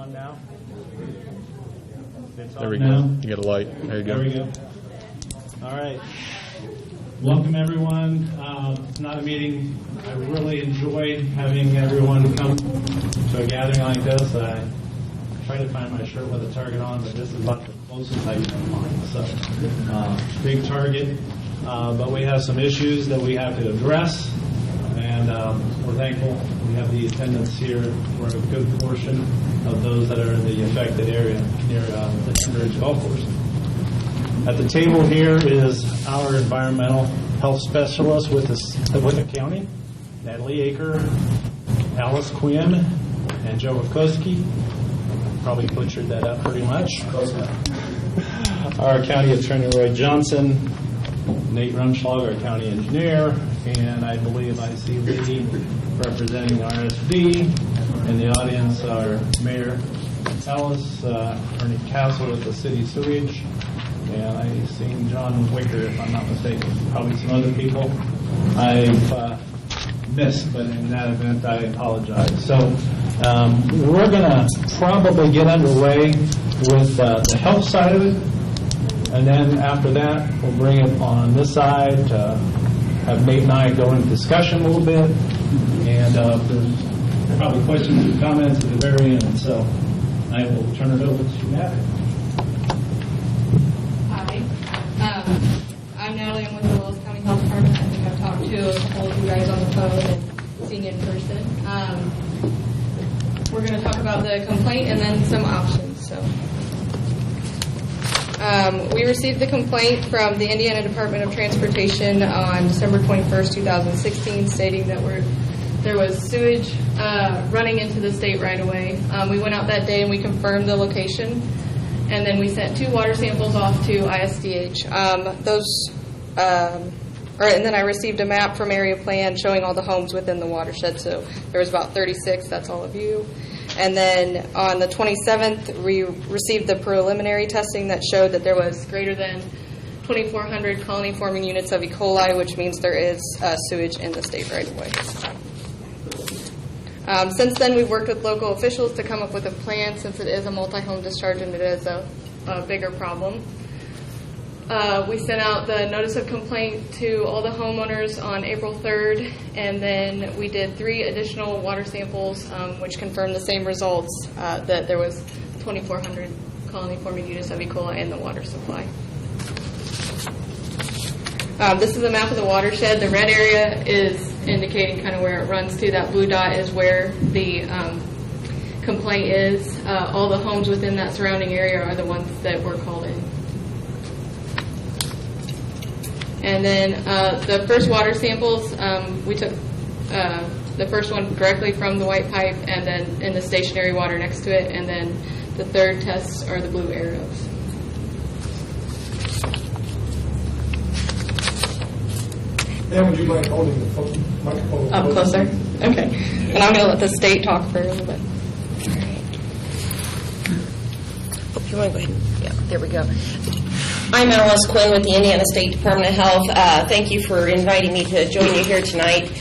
on now? There we go. You get a light. There you go. There we go. All right. Welcome, everyone. It's not a meeting. I really enjoyed having everyone come to a gathering like this. I tried to find my shirt with a target on, but this is about the closest I can find. So, big target. But we have some issues that we have to address, and we're thankful we have the attendance here for a good portion of those that are in the affected area near the Cambridge Golf Course. At the table here is our environmental health specialist with the county, Natalie Aker, Alice Quinn, and Joe Wachowski. Probably butchered that up pretty much. Our county attorney, Roy Johnson, Nate Rumschlag, our county engineer, and I believe I see Lee representing RSD. In the audience, our Mayor Ellis, Ernie Castle with the city sewage, and I've seen John Wicker, if I'm not mistaken. Probably some other people I've missed, but in that event, I apologize. So we're going to probably get underway with the health side of it, and then after that, we'll bring it on this side to have Nate and I go into discussion a little bit, and there's probably questions and comments at the very end. So I will turn it over to Natalie. I'm Natalie. I'm with the Willis County Health Department. I think I've talked to a couple of you guys on the phone and seen you in person. We're going to talk about the complaint and then some options. So, we received the complaint from the Indiana Department of Transportation on December 21st, 2016, stating that there was sewage running into the state right away. We went out that day and we confirmed the location. And then we sent 2 water samples off to ISDH. And then I received a map from Area Plan showing all the homes within the watershed. So there was about 36. That's all of you. And then on the 27th, we received the preliminary testing that showed that there was greater than 2,400 colony-forming units of E. coli, which means there is sewage in the state right away. Since then, we've worked with local officials to come up with a plan, since it is a multi-home discharge and it is a bigger problem. We sent out the notice of complaint to all the homeowners on April 3rd, and then we did 3 additional water samples, which confirmed the same results, that there was 2,400 colony-forming units of E. coli in the water supply. This is a map of the watershed. The red area is indicating kind of where it runs to. That blue dot is where the complaint is. All the homes within that surrounding area are the ones that were called in. And then the first water samples, we took the first one directly from the white pipe and then in the stationary water next to it. And then the third tests are the blue arrows. Dan, would you mind holding the microphone up closer? Okay. And I'm going to let the state talk for a little bit. All right. Oh, you want to go ahead? Yeah, there we go. I'm Alice Quinn with the Indiana State Department of Health. Thank you for inviting me to join you here tonight.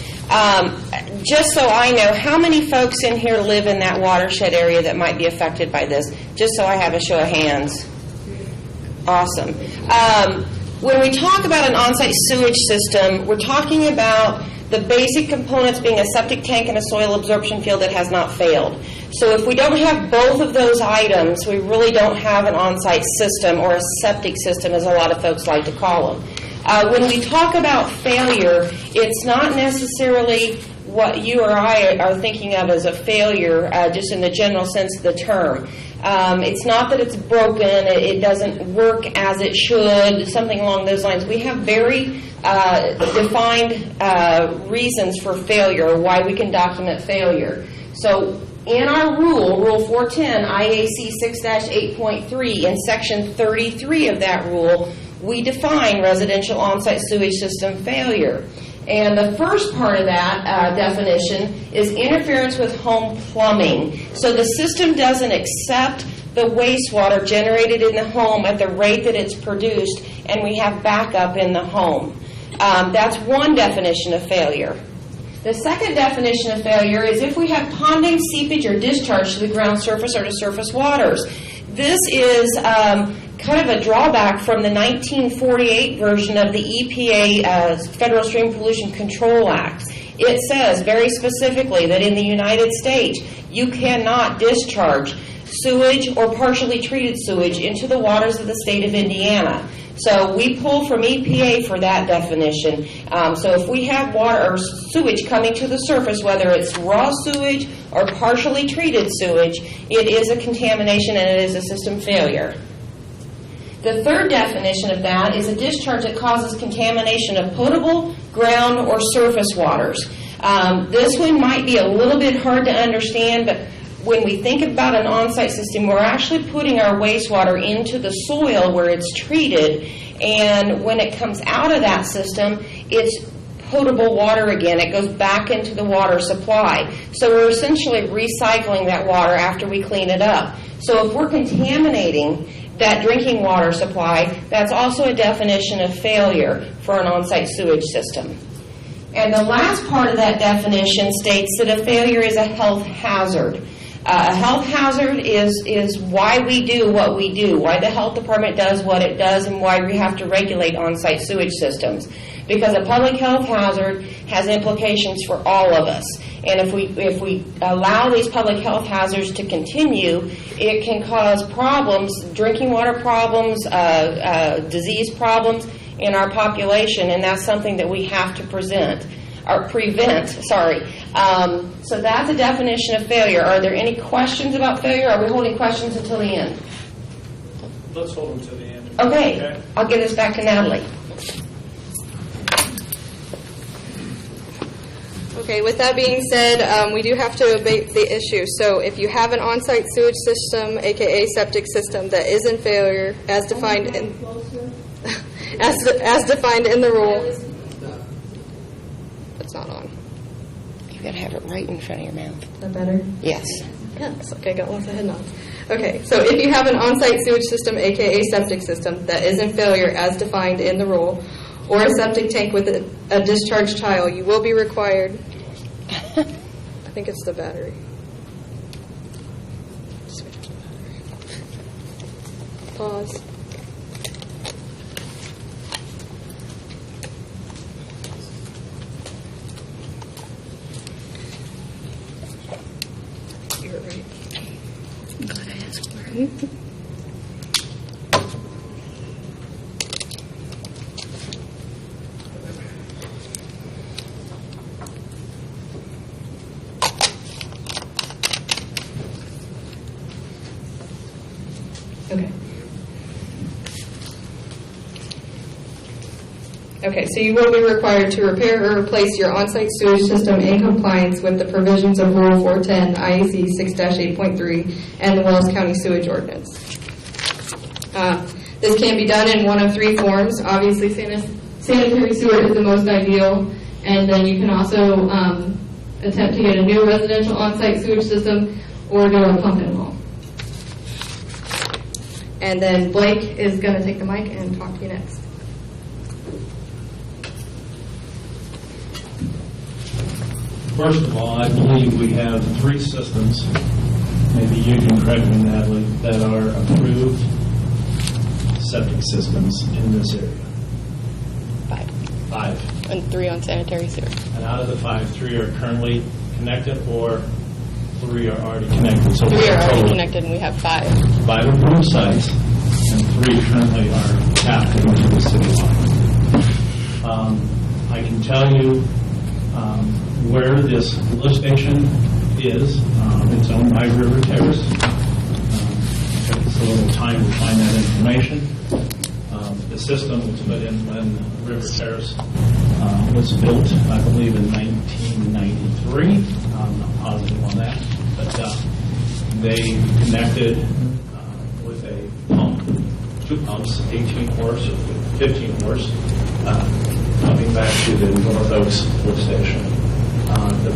Just so I know, how many folks in here live in that watershed area that might be affected by this? Just so I have a show of hands. Awesome. When we talk about an on-site sewage system, we're talking about the basic components being a septic tank and a soil absorption field that has not failed. So if we don't have both of those items, we really don't have an on-site system, or a septic system, as a lot of folks like to call them. When we talk about failure, it's not necessarily what you or I are thinking of as a failure, just in the general sense of the term. It's not that it's broken, it doesn't work as it should, something along those lines. We have very defined reasons for failure, or why we can document failure. So in our rule, Rule 410, IAC 6-8.3, in Section 33 of that rule, we define residential on-site sewage system failure. And the first part of that definition is interference with home plumbing. So the system doesn't accept the wastewater generated in the home at the rate that it's produced, and we have backup in the home. That's one definition of failure. The second definition of failure is if we have ponding, seepage, or discharge to the ground surface or to surface waters. This is kind of a drawback from the 1948 version of the EPA Federal Stream Pollution Control Act. It says very specifically that in the United States, you cannot discharge sewage or partially treated sewage into the waters of the state of Indiana. So we pull from EPA for that definition. So if we have water or sewage coming to the surface, whether it's raw sewage or partially treated sewage, it is a contamination and it is a system failure. The third definition of that is a discharge that causes contamination of potable, ground, or surface waters. This one might be a little bit hard to understand, but when we think about an on-site system, we're actually putting our wastewater into the soil where it's treated, and when it comes out of that system, it's potable water again. It goes back into the water supply. So we're essentially recycling that water after we clean it up. So if we're contaminating that drinking water supply, that's also a definition of failure for an on-site sewage system. And the last part of that definition states that a failure is a health hazard. A health hazard is why we do what we do, why the health department does what it does, and why we have to regulate on-site sewage systems. Because a public health hazard has implications for all of us. And if we allow these public health hazards to continue, it can cause problems, drinking water problems, disease problems in our population, and that's something that we have to prevent. So that's a definition of failure. Are there any questions about failure? Are we holding questions until the end? Let's hold them to the end. Okay. I'll give this back to Natalie. Okay, with that being said, we do have to abate the issue. So if you have an on-site sewage system, aka septic system, that is in failure, as defined in as defined in the rule. It's not on. You've got to have it right in front of your mouth. Is that better? Yes. Yes. Okay, got lots of head nods. Okay, so if you have an on-site sewage system, aka septic system, that is in failure as defined in the rule, or a septic tank with a discharge tile, you will be required. I think it's the battery. Switch to the battery. Pause. You're right. I'm glad I asked for it. Okay, so you will be required to repair or replace your on-site sewage system in compliance with the provisions of Rule 410 IAC 6-8.3 and the Wells County Sewage Ordinance. This can be done in one of three forms. Obviously, sanitary sewer is the most ideal, and then you can also attempt to get a new residential on-site sewage system or do a pump and haul. And then Blake is going to take the mic and talk to you next. First of all, I believe we have three systems, maybe you can correct me, Natalie, that are approved septic systems in this area. Five. And 3 on sanitary sewer. And out of the 5, 3 are currently connected, or 3 are already connected. So 3 are already connected, and we have 5. 5 approved sites, and 3 currently are tapped into the city line. I can tell you where this lift station is. It's owned by River Terrace. It took us a little time to find that information. The system was put in when River Terrace was built, I believe, in 1993. I'm not positive on that. But they connected with a pump, 2 pumps, 18 horse or 15 horse, coming back to the North Oaks lift station. The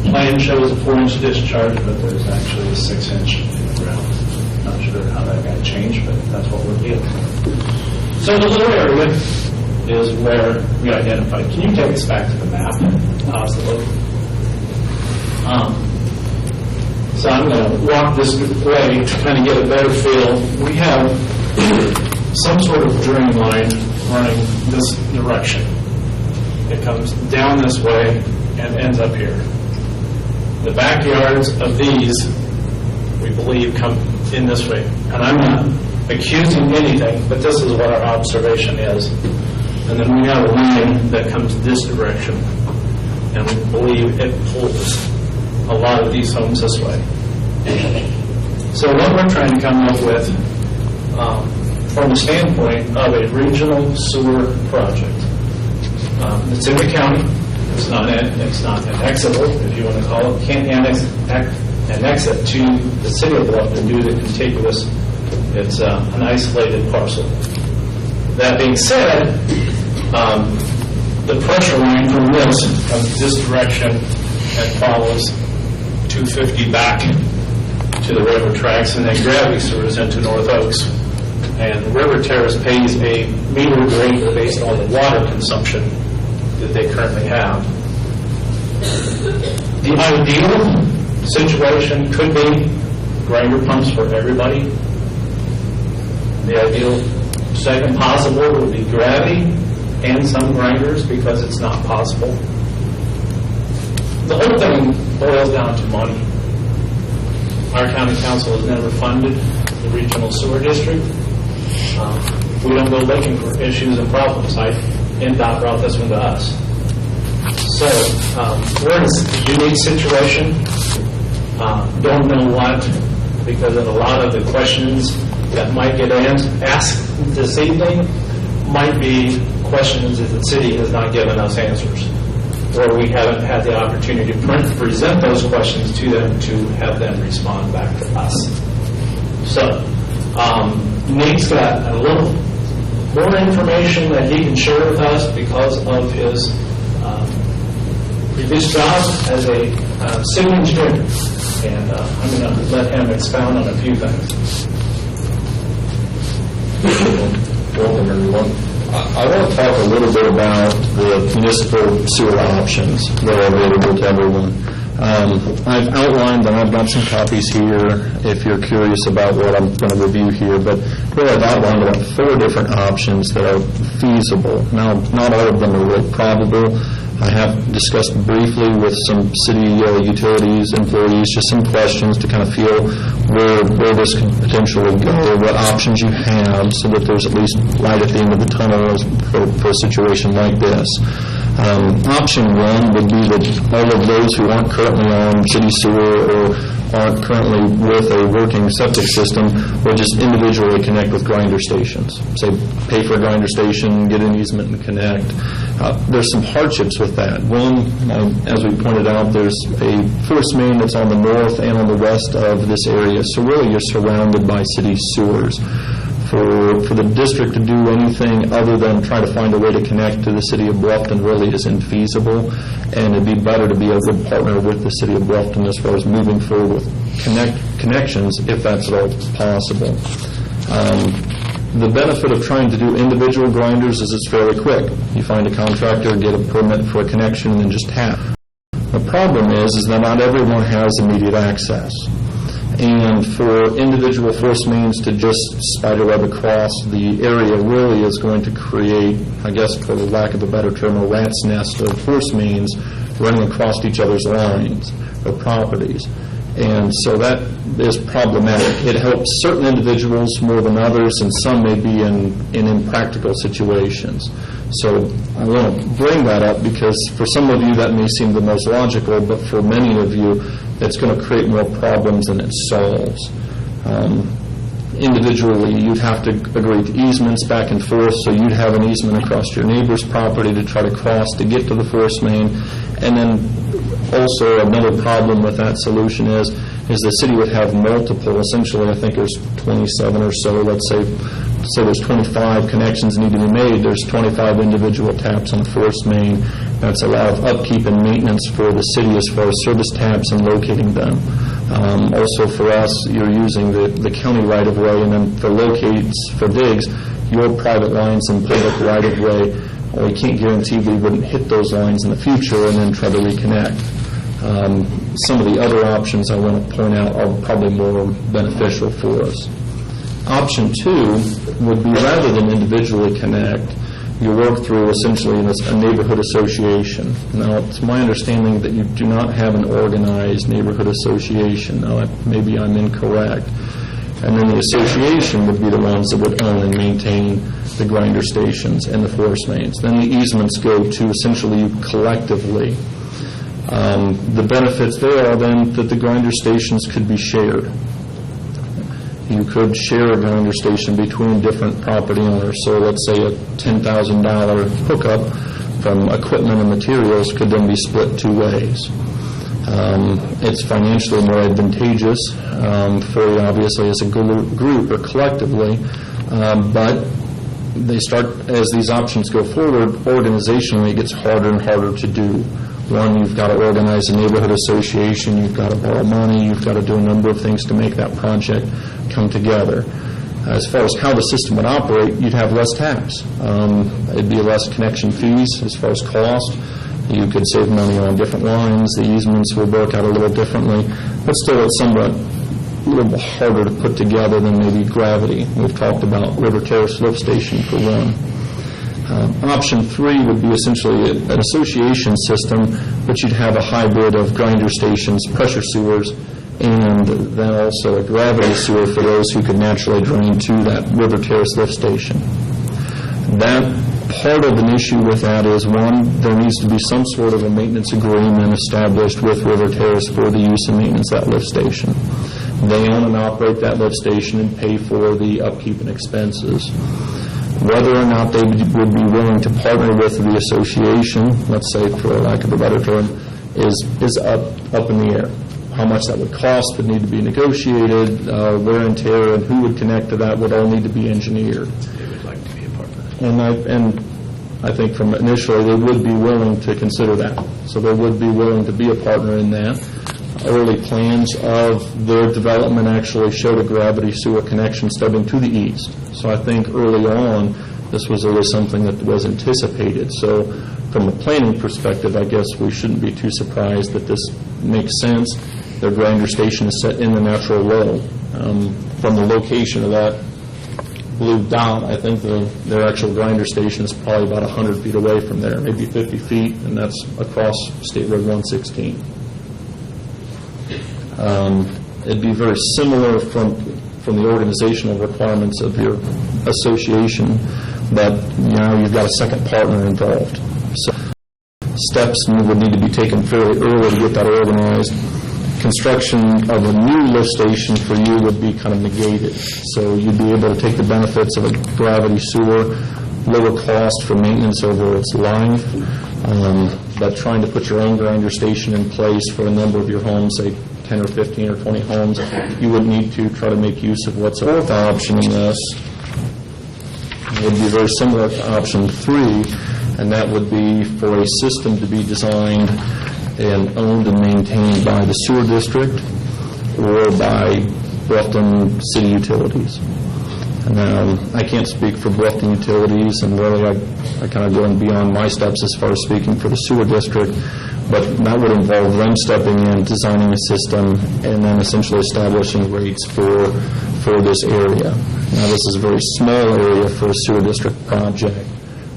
plan shows a 4-inch discharge, but there's actually a 6-inch in the ground. Not sure how that got changed, but that's what we're dealing with. So the little area is where we identified. Can you take us back to the map? possibly. So I'm going to walk this way to kind of get a better feel. We have some sort of drain line running this direction. It comes down this way and ends up here. The backyards of these, we believe, come in this way. And I'm not accusing anything, but this is what our observation is. And then we have a line that comes this direction, and we believe it pulls a lot of these homes this way. So what we're trying to come up with, from the standpoint of a regional sewer project, it's in the county. It's not annexable, if you want to call it. Can't annex it to the city of Bluffton due to contiguous. It's an isolated parcel. That being said, the pressure line from this comes this direction and follows 250 back to the river tracks, and then gravity sewers into North Oaks. And River Terrace pays a meter rate based on the water consumption that they currently have. The ideal situation could be grinder pumps for everybody. The ideal second possible would be gravity and some grinders, because it's not possible. The whole thing boils down to money. Our county council has never funded the regional sewer district. We don't go looking for issues and problems. NDOT brought this one to us. So we're in a unique situation. Don't know what, because of a lot of the questions that might get asked this evening might be questions that the city has not given us answers, or we haven't had the opportunity to present those questions to them to have them respond back to us. So Nate's got a little more information that he can share with us because of his previous job as a civil engineer, and I'm going to let him expound on a few things. Welcome, everyone. I want to talk a little bit about the municipal sewer options that are available to everyone. I've outlined, and I've got some copies here if you're curious about what I'm going to review here, but really I've outlined about 4 different options that are feasible. Now, not all of them are really probable. I have discussed briefly with some city utilities employees just some questions to kind of feel where this could potentially go, what options you have, so that there's at least light at the end of the tunnel for a situation like this. Option 1 would be that all of those who aren't currently on city sewer or aren't currently with a working septic system will just individually connect with grinder stations. Say, pay for a grinder station, get an easement, and connect. There's some hardships with that. One, as we pointed out, there's a force main that's on the north and on the west of this area, so really you're surrounded by city sewers. For the district to do anything other than try to find a way to connect to the city of Bluffton really is infeasible, and it'd be better to be a good partner with the city of Bluffton as far as moving forward with connections, if that's at all possible. The benefit of trying to do individual grinders is it's fairly quick. You find a contractor, get a permit for a connection, and then just tap. The problem is that not everyone has immediate access. And for individual force mains to just spiderweb across the area really is going to create, I guess for the lack of a better term, a rat's nest of force mains running across each other's lines or properties. And so that is problematic. It helps certain individuals more than others, and some may be in impractical situations. So I want to bring that up because for some of you that may seem the most logical, but for many of you it's going to create more problems than it solves. Individually, you'd have to agree to easements back and forth, so you'd have an easement across your neighbor's property to try to cross to get to the force main. And then also another problem with that solution is the city would have multiple, essentially I think there's 27 or so, let's say there's 25 connections need to be made, there's 25 individual taps on the force main. That's a lot of upkeep and maintenance for the city as far as service taps and locating them. Also for us, you're using the county right-of-way, and then for digs, your private lines and public right-of-way Well, we can't guarantee we wouldn't hit those lines in the future and then try to reconnect. Some of the other options I want to point out are probably more beneficial for us. Option 2 would be, rather than individually connect, you work through essentially a neighborhood association. Now, it's my understanding that you do not have an organized neighborhood association. Now, maybe I'm incorrect. And then the association would be the ones that would own and maintain the grinder stations and the force mains. Then the easements go to essentially you collectively. The benefits there are then that the grinder stations could be shared. You could share a grinder station between different property owners. So let's say a $10,000 hookup from equipment and materials could then be split 2 ways. It's financially more advantageous for you, obviously, as a group or collectively, but they start, as these options go forward, organizationally it gets harder and harder to do. One, you've got to organize a neighborhood association, you've got to borrow money, you've got to do a number of things to make that project come together. As far as how the system would operate, you'd have less tax. It'd be less connection fees as far as cost. You could save money on different lines. The easements would work out a little differently, but still it's somewhat a little harder to put together than maybe gravity. We've talked about River Terrace Lift Station for one. Option 3 would be essentially an association system, but you'd have a hybrid of grinder stations, pressure sewers, and then also a gravity sewer for those who could naturally drain to that River Terrace Lift Station. That part of an issue with that is, one, there needs to be some sort of a maintenance agreement established with River Terrace for the use and maintenance of that lift station. They own and operate that lift station and pay for the upkeep and expenses. Whether or not they would be willing to partner with the association, let's say for lack of a better term, is up in the air. How much that would cost would need to be negotiated, wear and tear, and who would connect to that would all need to be engineered. They would like to be a partner. And I think from initially they would be willing to consider that. So they would be willing to be a partner in that. Early plans of their development actually showed a gravity sewer connection stubbing to the east. So I think early on this was always something that was anticipated. So from a planning perspective, I guess we shouldn't be too surprised that this makes sense. Their grinder station is set in the natural low. From the location of that blue dot, I think their actual grinder station is probably about 100 feet away from there, maybe 50 feet, and that's across State Road 116. It'd be very similar from the organizational requirements of your association, but now you've got a second partner involved. So steps would need to be taken fairly early to get that organized. Construction of a new lift station for you would be kind of negated. So you'd be able to take the benefits of a gravity sewer, lower cost for maintenance over its life, but trying to put your own grinder station in place for a number of your homes, say 10 or 15 or 20 homes, you would need to try to make use of what's the fourth option in this. Would be very similar to option 3, and that would be for a system to be designed and owned and maintained by the sewer district or by Bluffton City Utilities. And I can't speak for Bluffton Utilities, and really I kind of go beyond my steps as far as speaking for the sewer district, but that would involve them stepping in, designing a system, and then essentially establishing rates for this area. Now, this is a very small area for a sewer district project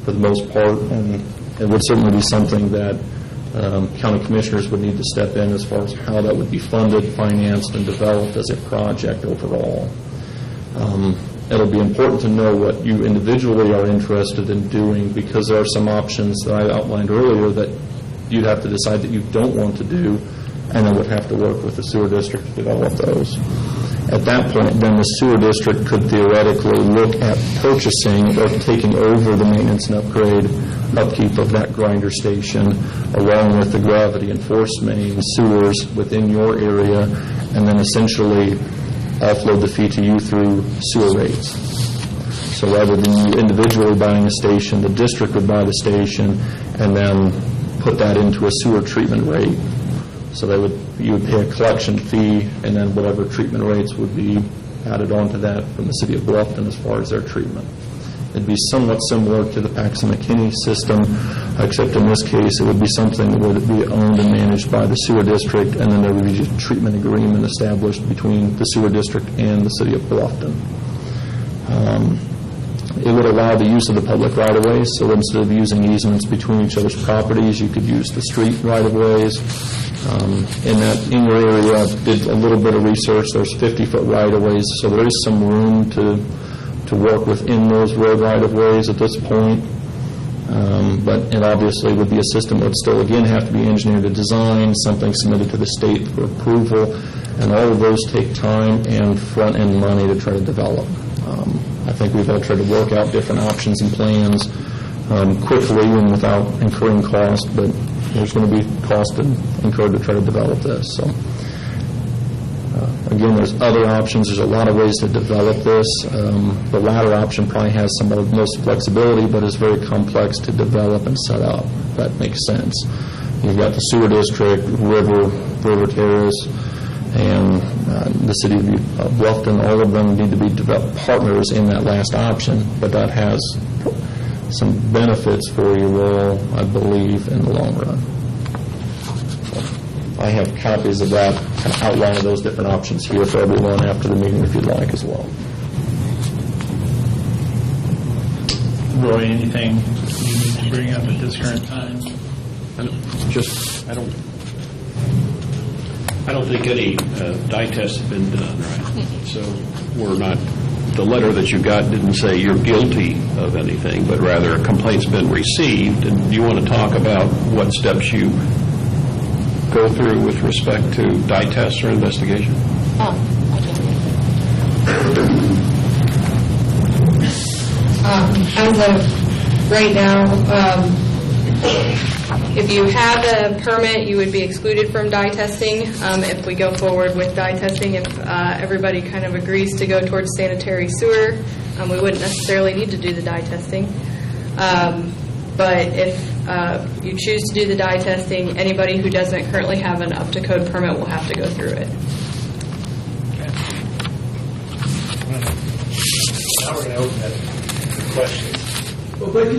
for the most part, and it would certainly be something that county commissioners would need to step in as far as how that would be funded, financed, and developed as a project overall. It'll be important to know what you individually are interested in doing, because there are some options that I outlined earlier that you'd have to decide that you don't want to do, and then would have to work with the sewer district to develop those. At that point, then the sewer district could theoretically look at purchasing or taking over the maintenance and upkeep of that grinder station, along with the gravity and force main sewers within your area, and then essentially offload the fee to you through sewer rates. So rather than you individually buying a station, the district would buy the station and then put that into a sewer treatment rate. So you would pay a collection fee, and then whatever treatment rates would be added onto that from the city of Bluffton as far as their treatment. It'd be somewhat similar to the Paxton-McKinney system, except in this case, it would be something that would be owned and managed by the sewer district, and then there would be a treatment agreement established between the sewer district and the city of Bluffton. It would allow the use of the public right-of-ways, so instead of using easements between each other's properties, you could use the street right-of-ways. In your area, I did a little bit of research. There's 50-foot right-of-ways, so there is some room to work within those road right-of-ways at this point. But it obviously would be a system that would still, again, have to be engineered to design, something submitted to the state for approval, and all of those take time and front-end money to try to develop. I think we've all tried to work out different options and plans quickly and without incurring cost, but there's going to be cost incurred to try to develop this. So, again, there's other options. There's a lot of ways to develop this. The latter option probably has some of the most flexibility, but is very complex to develop and set up, if that makes sense. You've got the sewer district, River Terrace, and the city of Bluffton. All of them need to be partners in that last option, but that has some benefits for you all, I believe, in the long run. I have copies of that, kind of outline of those different options here for everyone after the meeting if you'd like as well. Roy, anything you need to bring up at this current time? I don't think any dye tests have been done, right? So we're not, the letter that you got didn't say you're guilty of anything, but rather a complaint's been received. And do you want to talk about what steps you go through with respect to dye tests or investigation? As of right now, if you have a permit, you would be excluded from dye testing. If we go forward with dye testing, if everybody kind of agrees to go towards sanitary sewer, we wouldn't necessarily need to do the dye testing. But if you choose to do the dye testing, anybody who doesn't currently have an up-to-code permit will have to go through it. Now we're going to open that to questions. Well, but can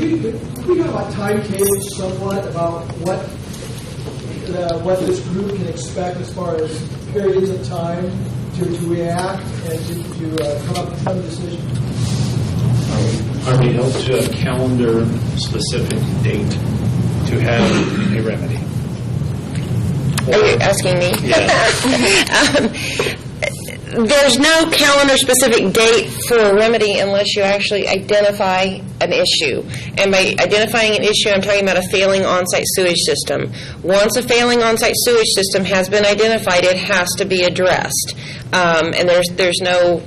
we talk about timetables somewhat about what this group can expect as far as periods of time to react and to come up with some decision? Are we held to a calendar-specific date to have a remedy? Are you asking me? Yeah. There's no calendar-specific date for a remedy unless you actually identify an issue. And by identifying an issue, I'm talking about a failing on-site sewage system. Once a failing on-site sewage system has been identified, it has to be addressed. And there's no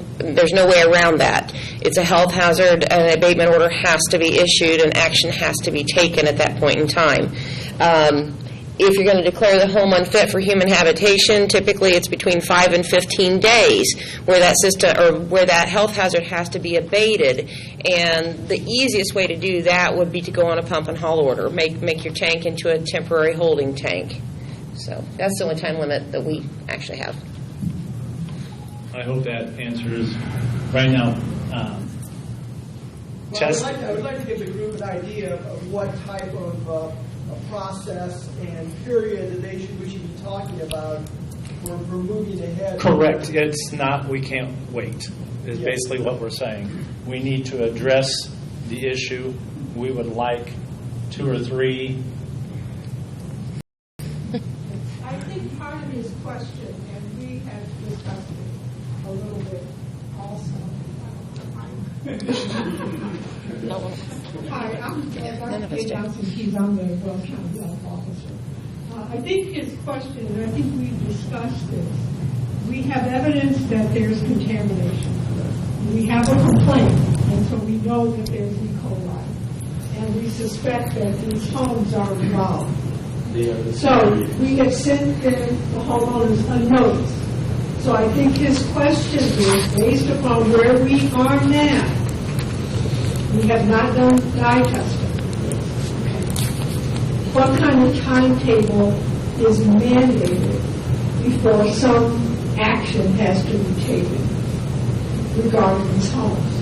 way around that. It's a health hazard, an abatement order has to be issued, and action has to be taken at that point in time. If you're going to declare the home unfit for human habitation, typically it's between 5 and 15 days where that system or where that health hazard has to be abated. And the easiest way to do that would be to go on a pump and haul order, make your tank into a temporary holding tank. So that's the only time limit that we actually have. I hope that answers right now. I would like to give the group an idea of what type of a process and period that we should be talking about for moving ahead. Correct. It's not, we can't wait, is basically what we're saying. We need to address the issue. We would like 2 or 3. I think part of his question, and we have discussed it a little bit also. Hi, I'm Dr. Johnson. He's on the Will County Health Officer. I think his question, and I think we've discussed this, we have evidence that there's contamination. We have a complaint, and so we know that there's E. coli. And we suspect that these homes are involved. So we have sent the homeowners a notice. So I think his question is, based upon where we are now, we have not done dye testing. What kind of timetable is mandated before some action has to be taken regarding these homes?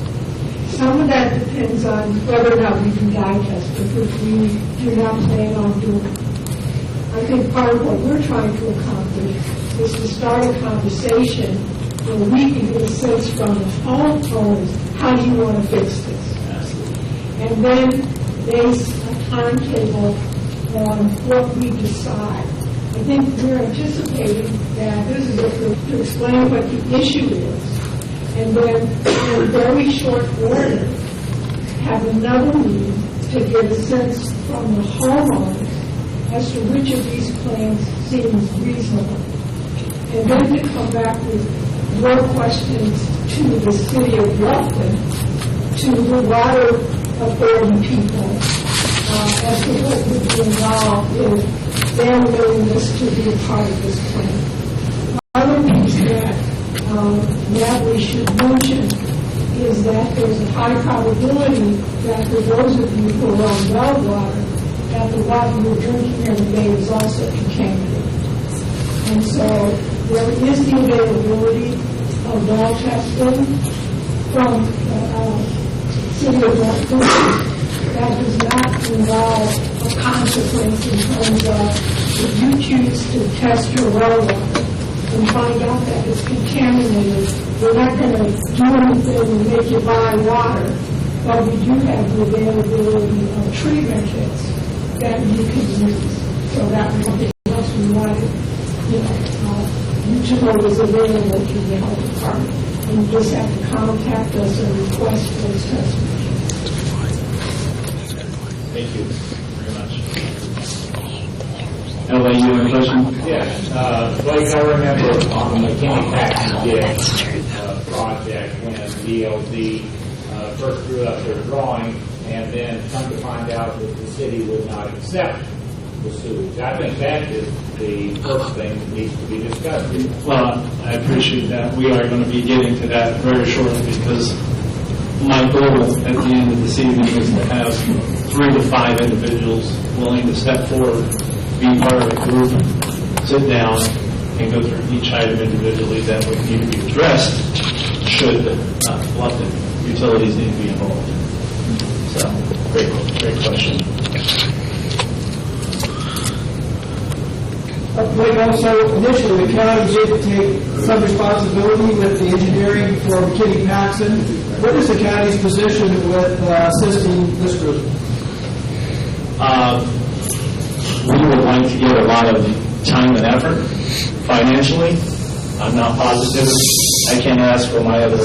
Some of that depends on whether or not we can dye test it, which we do not plan on doing. I think part of what we're trying to accomplish is to start a conversation where we can get a sense from the homeowners, how do you want to fix this? And then base a timetable on what we decide. I think we're anticipating that this is to explain what the issue is, and then in very short order have another meeting to get a sense from the homeowners as to which of these plans seems reasonable. And then to come back with more questions to the city of Bluffton, to the water authority people, as to what would be involved in their willingness to be a part of this plan. Other piece that Natalie should mention is that there's a high probability that for those of you who are on well water, that the water you're drinking every day is also contaminated. And so there is the availability of well testing from the city of Bluffton. That does not involve a consequence in terms of if you choose to test your well water and find out that it's contaminated, we're not going to do anything and make you buy water, but we do have the availability of treatment kits that you can use. So that was something else we wanted, you to know is available to the health department. And you just have to contact us and request those tests. Thank you very much. Ellie, you have a question? Yes. Blake, I remember on the McKinney-Paxton project when DLD first drew up their drawing and then come to find out that the city would not accept the sewage. I think that is the first thing that needs to be discussed here. Well, I appreciate that. We are going to be getting to that very shortly because my goal at the end of this evening is to have 3 to 5 individuals willing to step forward, be part of a group, sit down, and go through each item individually that would need to be addressed should Bluffton utilities need to be involved. So, great question. Blake, also, initially, the county did take some responsibility with the engineering for McKinney-Paxton. What is the county's position with assisting this group? We would like to give a lot of time and effort financially. I'm not positive. I can't ask for my other 2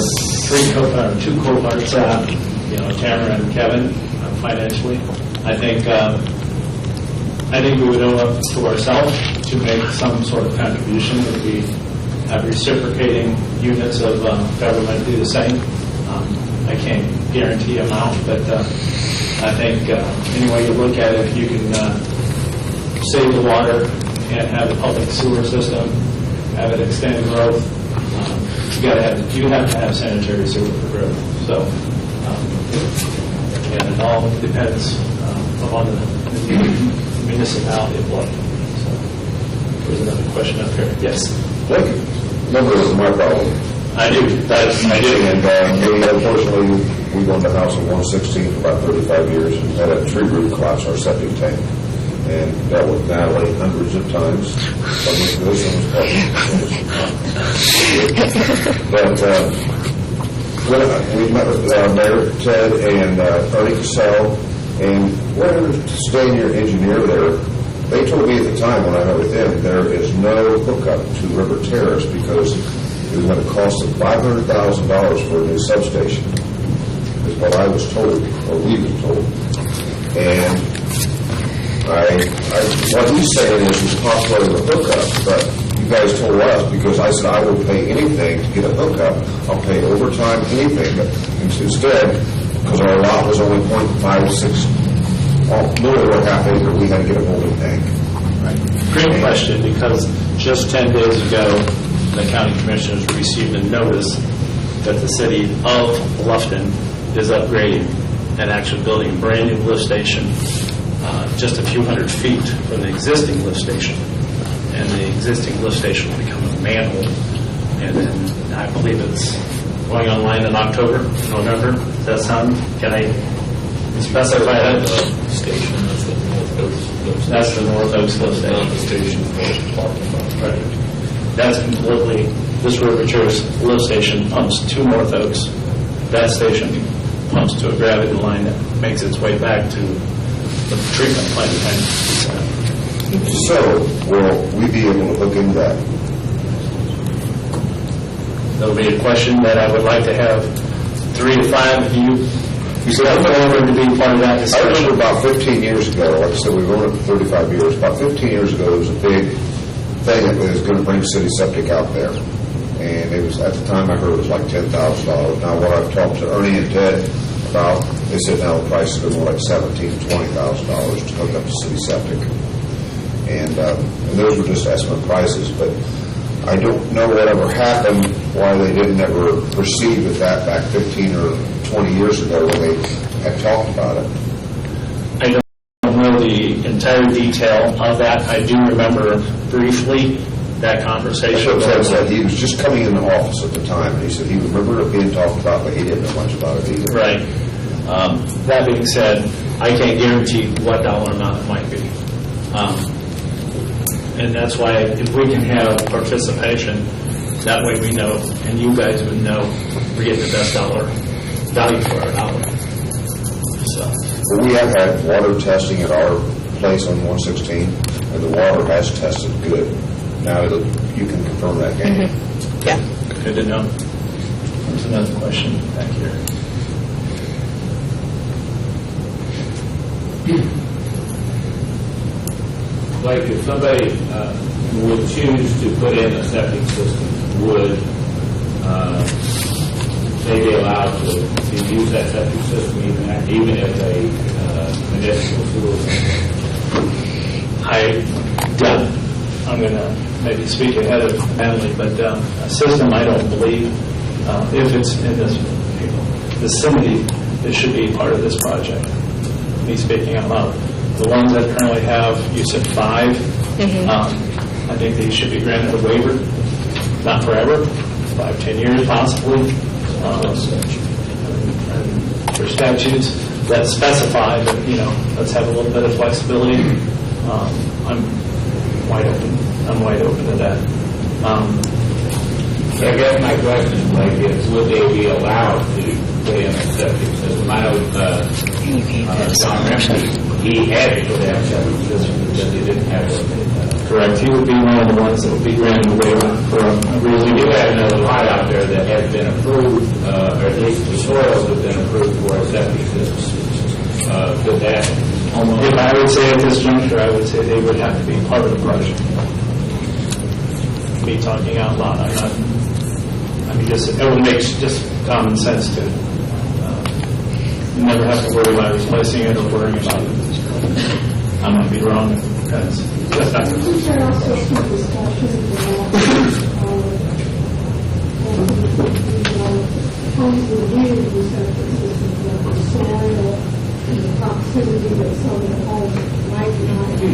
co-partners, Tamara and Kevin, financially. I think we would owe it to ourselves to make some sort of contribution. If we have reciprocating units of government do the same. I can't guarantee amount, but I think any way you look at it, if you can save the water and have a public sewer system, have it extend growth, you have to have sanitary sewer for growth. So, and it all depends upon the municipality of Bluffton. So, there's another question up here. Yes. Number is my problem. I do. I do. And unfortunately, we owned a house in 116 for about 35 years and had a tree root collapse our septic tank. And dealt with Natalie hundreds of times. Some was good, some was But we met with Mayor Ted and Ernie Cassell, and whatever staying your engineer there, they told me at the time when I met with them, there is no hookup to River Terrace because it was going to cost them $500,000 for a new substation, is what I was told, or we were told. And what he's saying is it's possible of a hookup, but you guys told us, because I said I will pay anything to get a hookup, I'll pay overtime, anything, but instead, because our lot was only 0.56, little over half acre, we had to get a holding tank. Right. Great question, because just 10 days ago, the county commissioners received a notice that the city of Bluffton is upgrading and actually building a brand new lift station just a few hundred feet from the existing lift station. And the existing lift station will become a manhole. And then I believe it's going online in November. that sound, can I specify that? Station, That's the North Oaks lift station. Right. That's completely, this River Church lift station pumps to North Oaks. That station pumps to a gravity line that makes its way back to the treatment plant behind the So, will we be able to look into that? That'll be a question that I would like to have 3 to 5 of you step forward to be part of that I discussion. remember about 15 years ago, like I said, we've owned it for 35 years. About 15 years ago, there was a big thing that was going to bring city septic out there. And it was, at the time I heard it was like $10,000. Now, what I've talked to Ernie and Ted about, they said now the price is going to be like $17,000 to $20,000 to hook up to city septic. And those were just estimate prices, but I don't know whatever happened, why they didn't ever proceed with that back 15 or 20 years ago when they had talked about it. I don't know the entire detail of that. I do remember briefly that conversation. Ted said he was just coming in the office at the time, and he said he remembered it being talked about, but he didn't know much about it either. Right. That being said, I can't guarantee what dollar amount it might be. And that's why if we can have participation, that way we know, and you guys would know, we get the best dollar value for our dollar. So. But we have had water testing at our place on 116, and the water has tested good. Now you can confirm that, can't you? Yeah. Good to know. There's another question back here. Like if somebody would choose to put in a septic system, would they be allowed to use that septic system even if a municipal sewer system? I'm going to maybe speak ahead of Natalie, but a system I don't believe, if it's in this vicinity, it should be part of this project. Me speaking out loud. The ones that currently have, you said 5, I think they should be granted a waiver, not forever, 5-10 years possibly. For statutes that specify that, let's have a little bit of flexibility. I'm wide open to that. So I guess my question is, would they be allowed to put in a septic system? I know John Remsen, he had to put in a septic system because he didn't have it. Correct. He would be one of the ones that would be granted a waiver for a reason. We do have another lot out there that has been approved, or at least the soils have been approved for a septic system. Could that? If I would say at this juncture, I would say they would have to be part of the project. Me talking out loud, I'm not. It would make just common sense to never have to worry about replacing it or worrying about it. I might be wrong. That's not We should also keep discussion homes that use the septic system, the soil and the proximity that some of the homes might not be.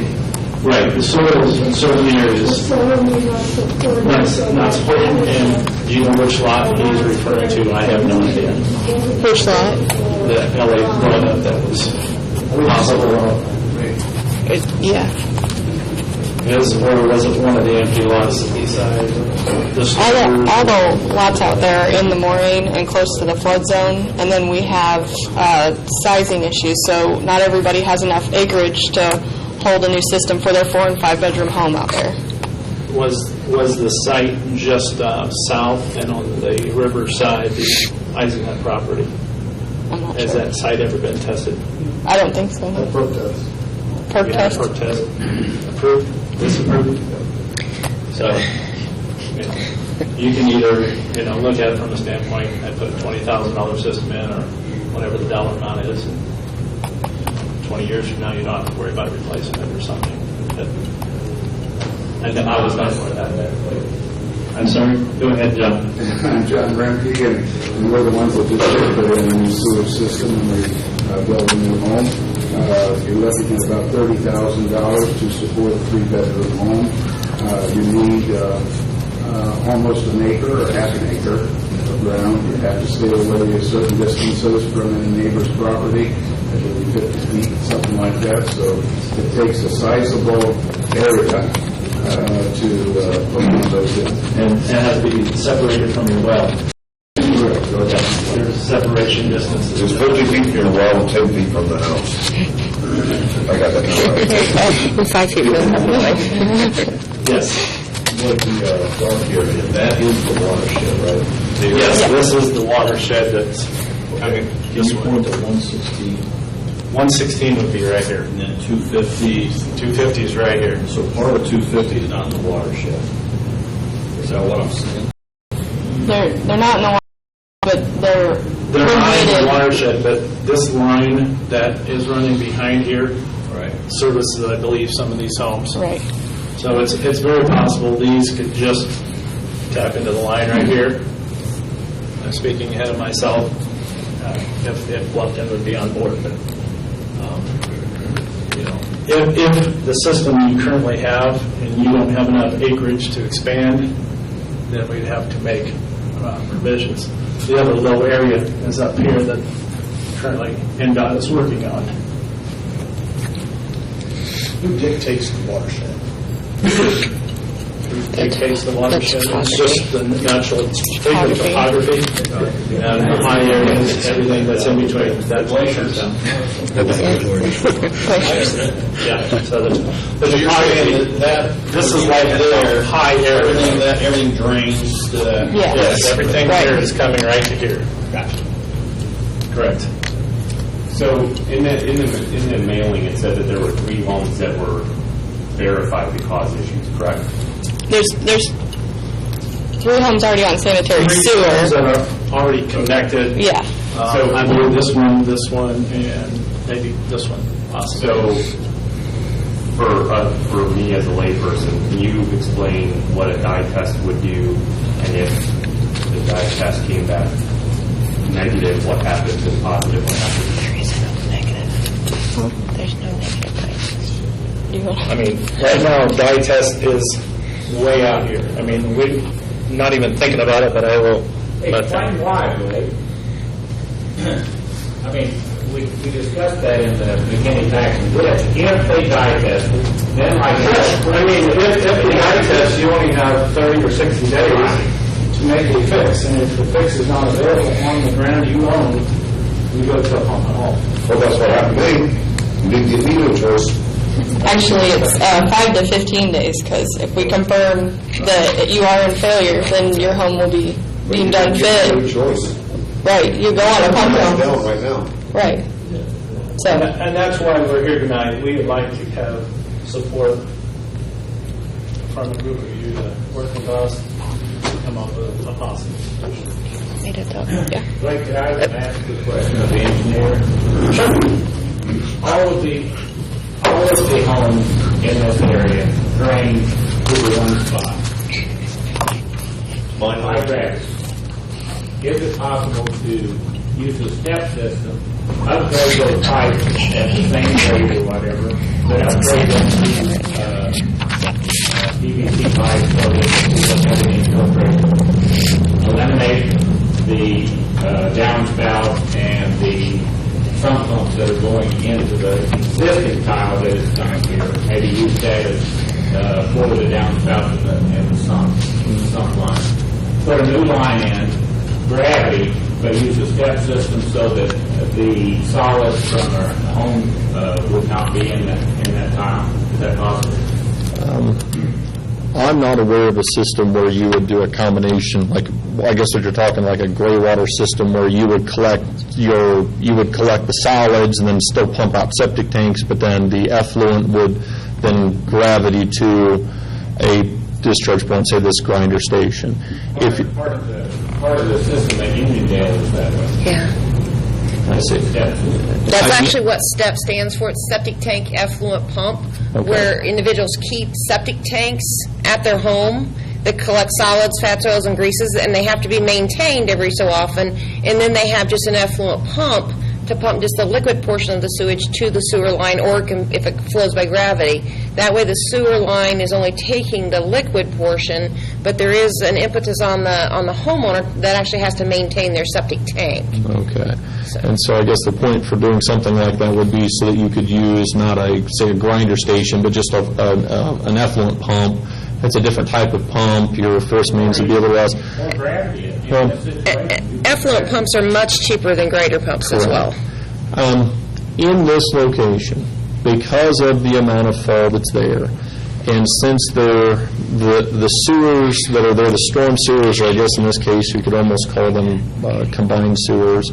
right. The soils in certain areas. The soil may not support it. Not supported, and do you know which lot he's referring to? I have no idea. Which lot? The LA one that was possible. Yeah. Or was it one of the empty lots that beside All the lots out there are in the moraine and close to the flood zone, and then we have sizing issues, so not everybody has enough acreage to hold a new system for their 4- and 5-bedroom home out there. Was the site just south and on the river side, the Eisenhut property? I'm not Has sure. that site ever been tested? I don't think so. Perk test. Perk test. Approved? Disapproved? So, you can either, look at it from a standpoint, I put a $20,000 system in or whatever the dollar amount is. 20 years from now, you don't have to worry about replacing it or something. And I was not for that. I'm sorry? Go ahead, John. I'm John Remke, and we're the ones that just put in a new sewer system and we built a new home. You're looking at about $30,000 to support a 3-bedroom home. You need almost an acre or half an acre of ground. You have to stay away certain distances from any neighbor's property, maybe 50 feet, something like that. So it takes a sizable area to put one of those in. And it has to be separated from your well. Correct. There's a separation distance. It's 50 feet from your well and 10 feet from the house. I got that right. 5 feet from the line. Yes. What the dark here, that is the watershed, right? Yes, this is the watershed that's coming this way. Point to 116, 116 would be right here. and then 250. 250 is right here. So part of 250 is not in the watershed. Is that what I'm saying? They're not in the but they're They're not in the permitted. watershed, but this line that is running behind here Right. services, I believe, some of these homes. Right. So it's very possible these could just tap into the line right here. I'm speaking ahead of myself. If Bluffton would be on board, but if the system you currently have and you don't have enough acreage to expand, then we'd have to make revisions. The other low area is up here that currently NDOT is working on. Who dictates the watershed? Dictates the watershed. It's just the natural topography and the high areas, everything that's in between. That glaciers. Yeah. So the topography. This is like their high area. Everything drains to that. Yes. Everything here is coming right to here. Gotcha. Correct. So in the mailing, it said that there were 3 homes that were verified to cause issues, correct? There's 3 homes already on sanitary Homes sewer. that are already connected. Yeah. So I believe this one, and maybe this one. Possibly. So for me as a layperson, can you explain what a dye test would do, and if the dye test came back negative, what happens, and positive, what happens? There's no negative dye. I mean, right now, dye test is way out here. I mean, we're not even thinking about it, but I will. Explain why, Blake. I mean, we discussed that in the beginning package. If they dye test, then I guess. I mean, if the dye test, you only have 30 or 60 days to make a fix, and if the fix is not available on the ground you own, you go to a pump at home. Well, that's what happened to me. You didn't give me no choice. Actually, it's 5 to 15 days because if we confirm that you are in failure, then your home will be deemed You give me unfit. no choice. Right. You go on a pump I'm down home. right now. Right. So. And that's why we're here tonight. We would like to have support from a group of you to work with us to come up with a positive solution. Yeah. Blake, can I ask the question of the engineer? All of the homes in this area drain to the one spot. My grass. Is it possible to use a step system, upgrade those pipes at the same rate or whatever, but upgrade them to PVC pipes so that everything's filtered? Eliminate the downspout and the sump pumps that are going into the existing tile that is coming here. Maybe use that as for the downspout and the sump line. Put a new line in, gravity, but use a step system so that the solids from our home would not be in that tile. Is that possible? I'm not aware of a system where you would do a combination, like, I guess what you're talking, like a gray water system where you would collect the solids and then still pump out septic tanks, but then the effluent would then gravity to a discharge point, say this grinder station. Part of the system at Uniondale is that way. Yeah. I see. That's actually what STEP stands for. It's Septic Tank Effluent Pump, where individuals keep septic tanks at their home that collect solids, fats, oils, and greases, and they have to be maintained every so often, and then they have just an effluent pump to pump just the liquid portion of the sewage to the sewer line, or if it flows by gravity. That way the sewer line is only taking the liquid portion, but there is an impetus on the homeowner that actually has to maintain their septic tank. Okay. And so I guess the point for doing something like that would be so that you could use not say a grinder station, but just an effluent pump. It's a different type of pump. Your first means to be able to ask. Effluent pumps are much cheaper than grinder pumps as well. In this location, because of the amount of fall that's there, and since the sewers that are there, the storm sewers, or I guess in this case you could almost call them combined sewers,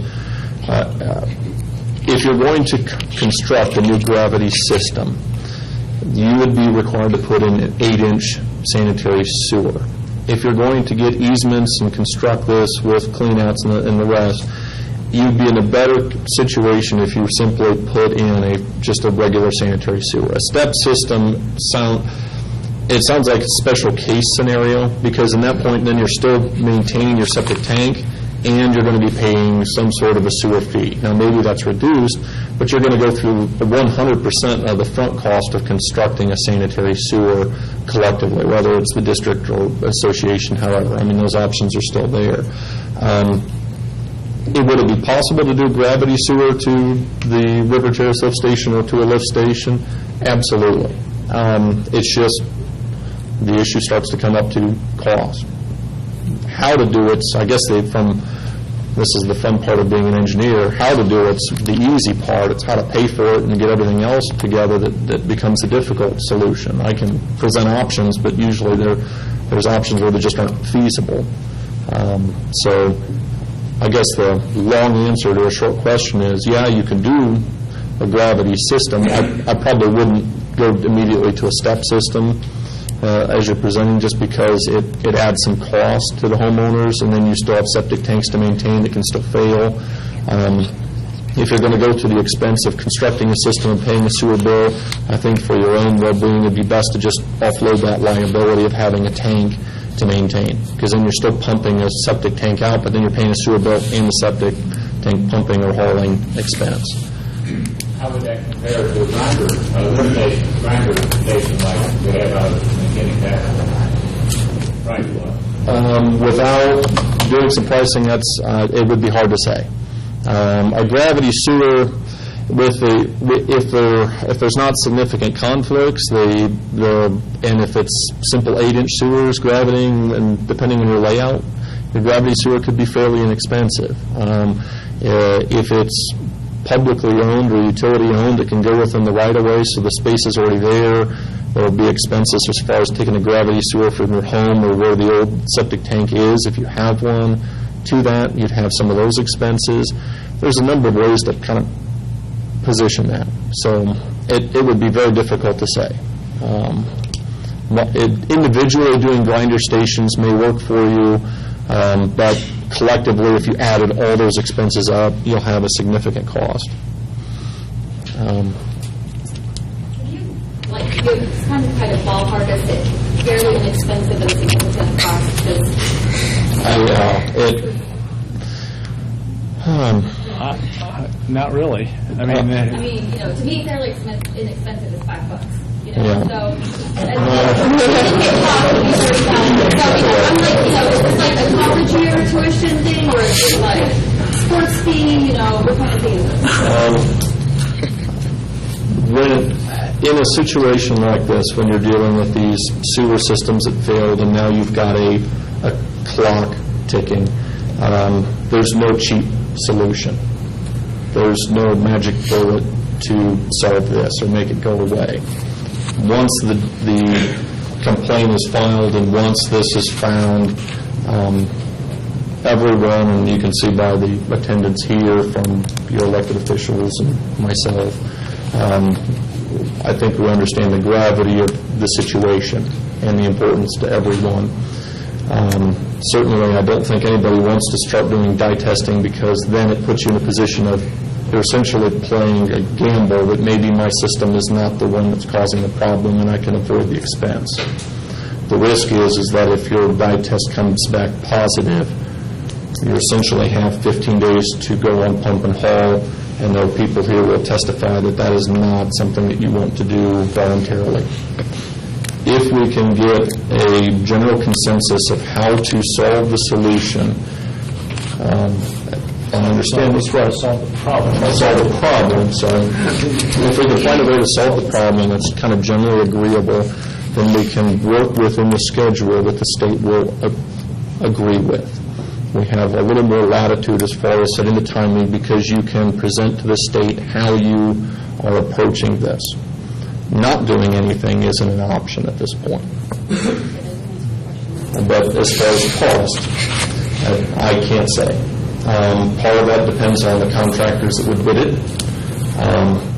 if you're going to construct a new gravity system, you would be required to put in an 8-inch sanitary sewer. If you're going to get easements and construct this with cleanouts and the rest, you'd be in a better situation if you simply put in just a regular sanitary sewer. A step system sounds like a special case scenario, because in that point then you're still maintaining your septic tank and you're going to be paying some sort of a sewer fee. Now maybe that's reduced, but you're going to go through 100% of the front cost of constructing a sanitary sewer collectively, whether it's the district or association, however. I mean, those options are still there. Would it be possible to do gravity sewer to the River Terrace lift station or to a lift station? Absolutely. It's just the issue starts to come up to cost. How to do it, I guess this is the fun part of being an engineer, how to do it's the easy part. It's how to pay for it and get everything else together that becomes the difficult solution. I can present options, but usually there's options where they just aren't feasible. So I guess the long answer to a short question is, yeah, you can do a gravity system. I probably wouldn't go immediately to a step system as you're presenting, just because it adds some cost to the homeowners, and then you still have septic tanks to maintain that can still fail. If you're going to go to the expense of constructing a system and paying a sewer bill, I think for your own well-being it would be best to just offload that liability of having a tank to maintain, because then you're still pumping a septic tank out, but then you're paying a sewer bill and the septic tank pumping or hauling expense. How would that compare to a grinder station like we have out of McKinney Pass? Without doing some pricing, it would be hard to say. A gravity sewer, if there's not significant conflicts, and if it's simple 8-inch sewers gravitying, and depending on your layout, the gravity sewer could be fairly inexpensive. If it's publicly owned or utility owned, it can go within the right of way, so the space is already there. There will be expenses as far as taking a gravity sewer from your home or where the old septic tank is, if you have one, to that. You'd have some of those expenses. There's a number of ways to kind of position that. So it would be very difficult to say. Individually doing grinder stations may work for you, but collectively, if you added all those expenses up, you'll have a significant cost. It's kind of ballpark, is it fairly inexpensive and significant cost? Not really. To me, fairly inexpensive is $5. Yeah. So, is this like a college year tuition thing, or is it like sports fee? What kind of thing is this? In a situation like this, when you're dealing with these sewer systems that failed and now you've got a clock ticking, there's no cheap solution. There's no magic bullet to solve this or make it go away. Once the complaint is filed and once this is found, everyone, and you can see by the attendance here from your elected officials and myself, I think we understand the gravity of the situation and the importance to everyone. Certainly, I don't think anybody wants to start doing dye testing, because then it puts you in a position of you're essentially playing a gamble that maybe my system is not the one that's causing the problem and I can avoid the expense. The risk is that if your dye test comes back positive, you essentially have 15 days to go on pump and haul, And there are people here who will testify that that is not something that you want to do voluntarily. If we can get a general consensus of how to solve the solution, and understand what's right. Solve the problem. Solve the problem. So if we can find a way to solve the problem that's kind of generally agreeable, then we can work within the schedule that the state will agree with. We have a little more latitude as far as setting the timing because you can present to the state how you are approaching this. Not doing anything isn't an option at this point. But as far as cost, I can't say. Part of that depends on the contractors that would bid it,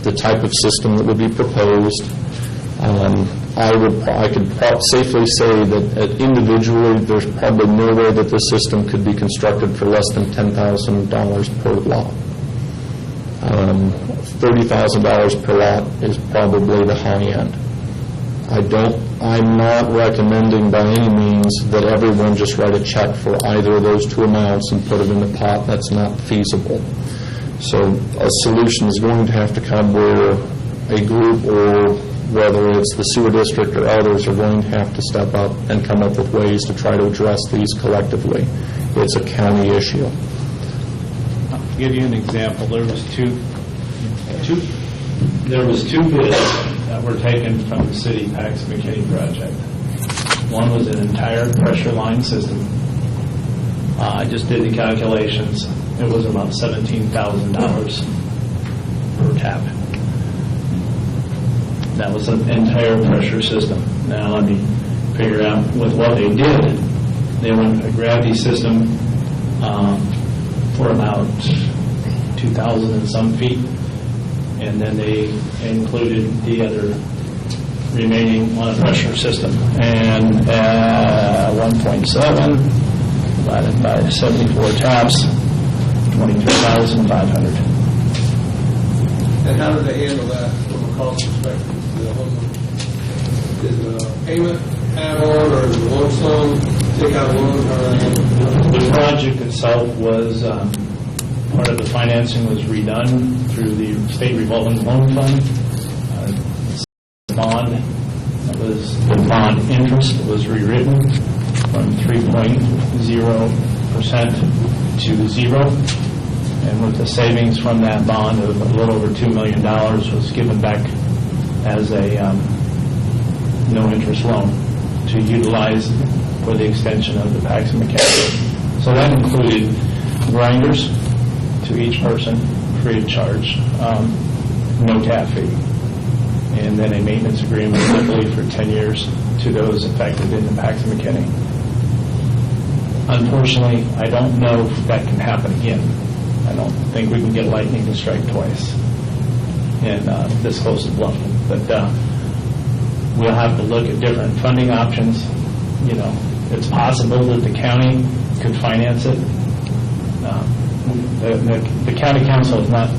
the type of system that would be proposed. I could safely say that individually there's probably no way that this system could be constructed for less than $10,000 per lot. $30,000 per lot is probably the high end. I'm not recommending by any means that everyone just write a check for either of those two amounts and put it in the pot. That's not feasible. So a solution is going to have to come where a group, or whether it's the sewer district or others, are going to have to step up and come up with ways to try to address these collectively. It's a county issue. I'll give you an example. There was two bids that were taken from the city Pax McKinney project. One was an entire pressure line system. I just did the calculations. It was about $17,000 per tap. That was an entire pressure system. Now let me figure out with what they did. They went a gravity system for about 2,000 and some feet, and then they included the other remaining on a pressure system. And 1.7 divided by 74 taps, 23,500. And how do they handle that from a cost perspective? Is the payment add-on or is the lump sum take out a loan? The project itself was part of the financing was redone through the state revolving loan fund. The bond, that was the bond interest was rewritten from 3.0% to 0. And with the savings from that bond of a little over $2 million was given back as a no-interest loan to utilize for the extension of the Pax McKinney. So that included grinders to each person, free of charge, no tap fee, and then a maintenance agreement, I believe, for 10 years to those affected in the Pax McKinney. Unfortunately, I don't know if that can happen again. I don't think we can get lightning to strike twice in this close to Bluffton. But we'll have to look at different funding options. You know, it's possible that the county could finance it. The county council has not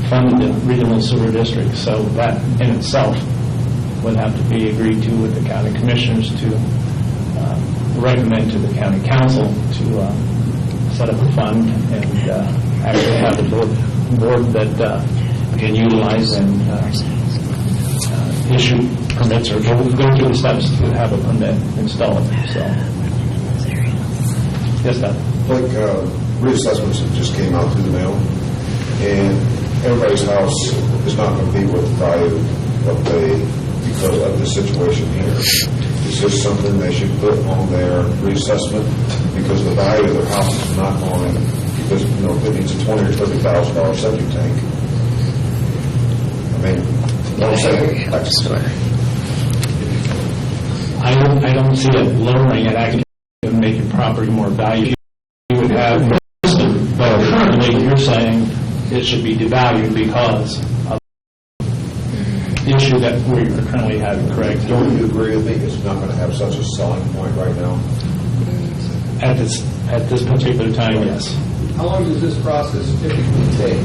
funded the regional sewer district, so that in itself would have to be agreed to with the county commissioners to recommend to the county council to set up a fund and actually have a board that can utilize and issue permits or go through the steps to have a permit installed. So, yes, Doug. Like reassessments that just came out through the mail, and everybody's house is not going to be worth the value of because of the situation here. Is this something they should put on their reassessment because the value of their house is not going, because if it needs a $20,000 or $30,000 septic tank? I mean, what I'm saying, I don't see it lowering it actually making property more valuable. You would have, but currently you're saying it should be devalued because of the issue that we are currently having, correct? Don't you agree with me? It's not going to have such a selling point right now? At this particular time, yes. How long does this process typically take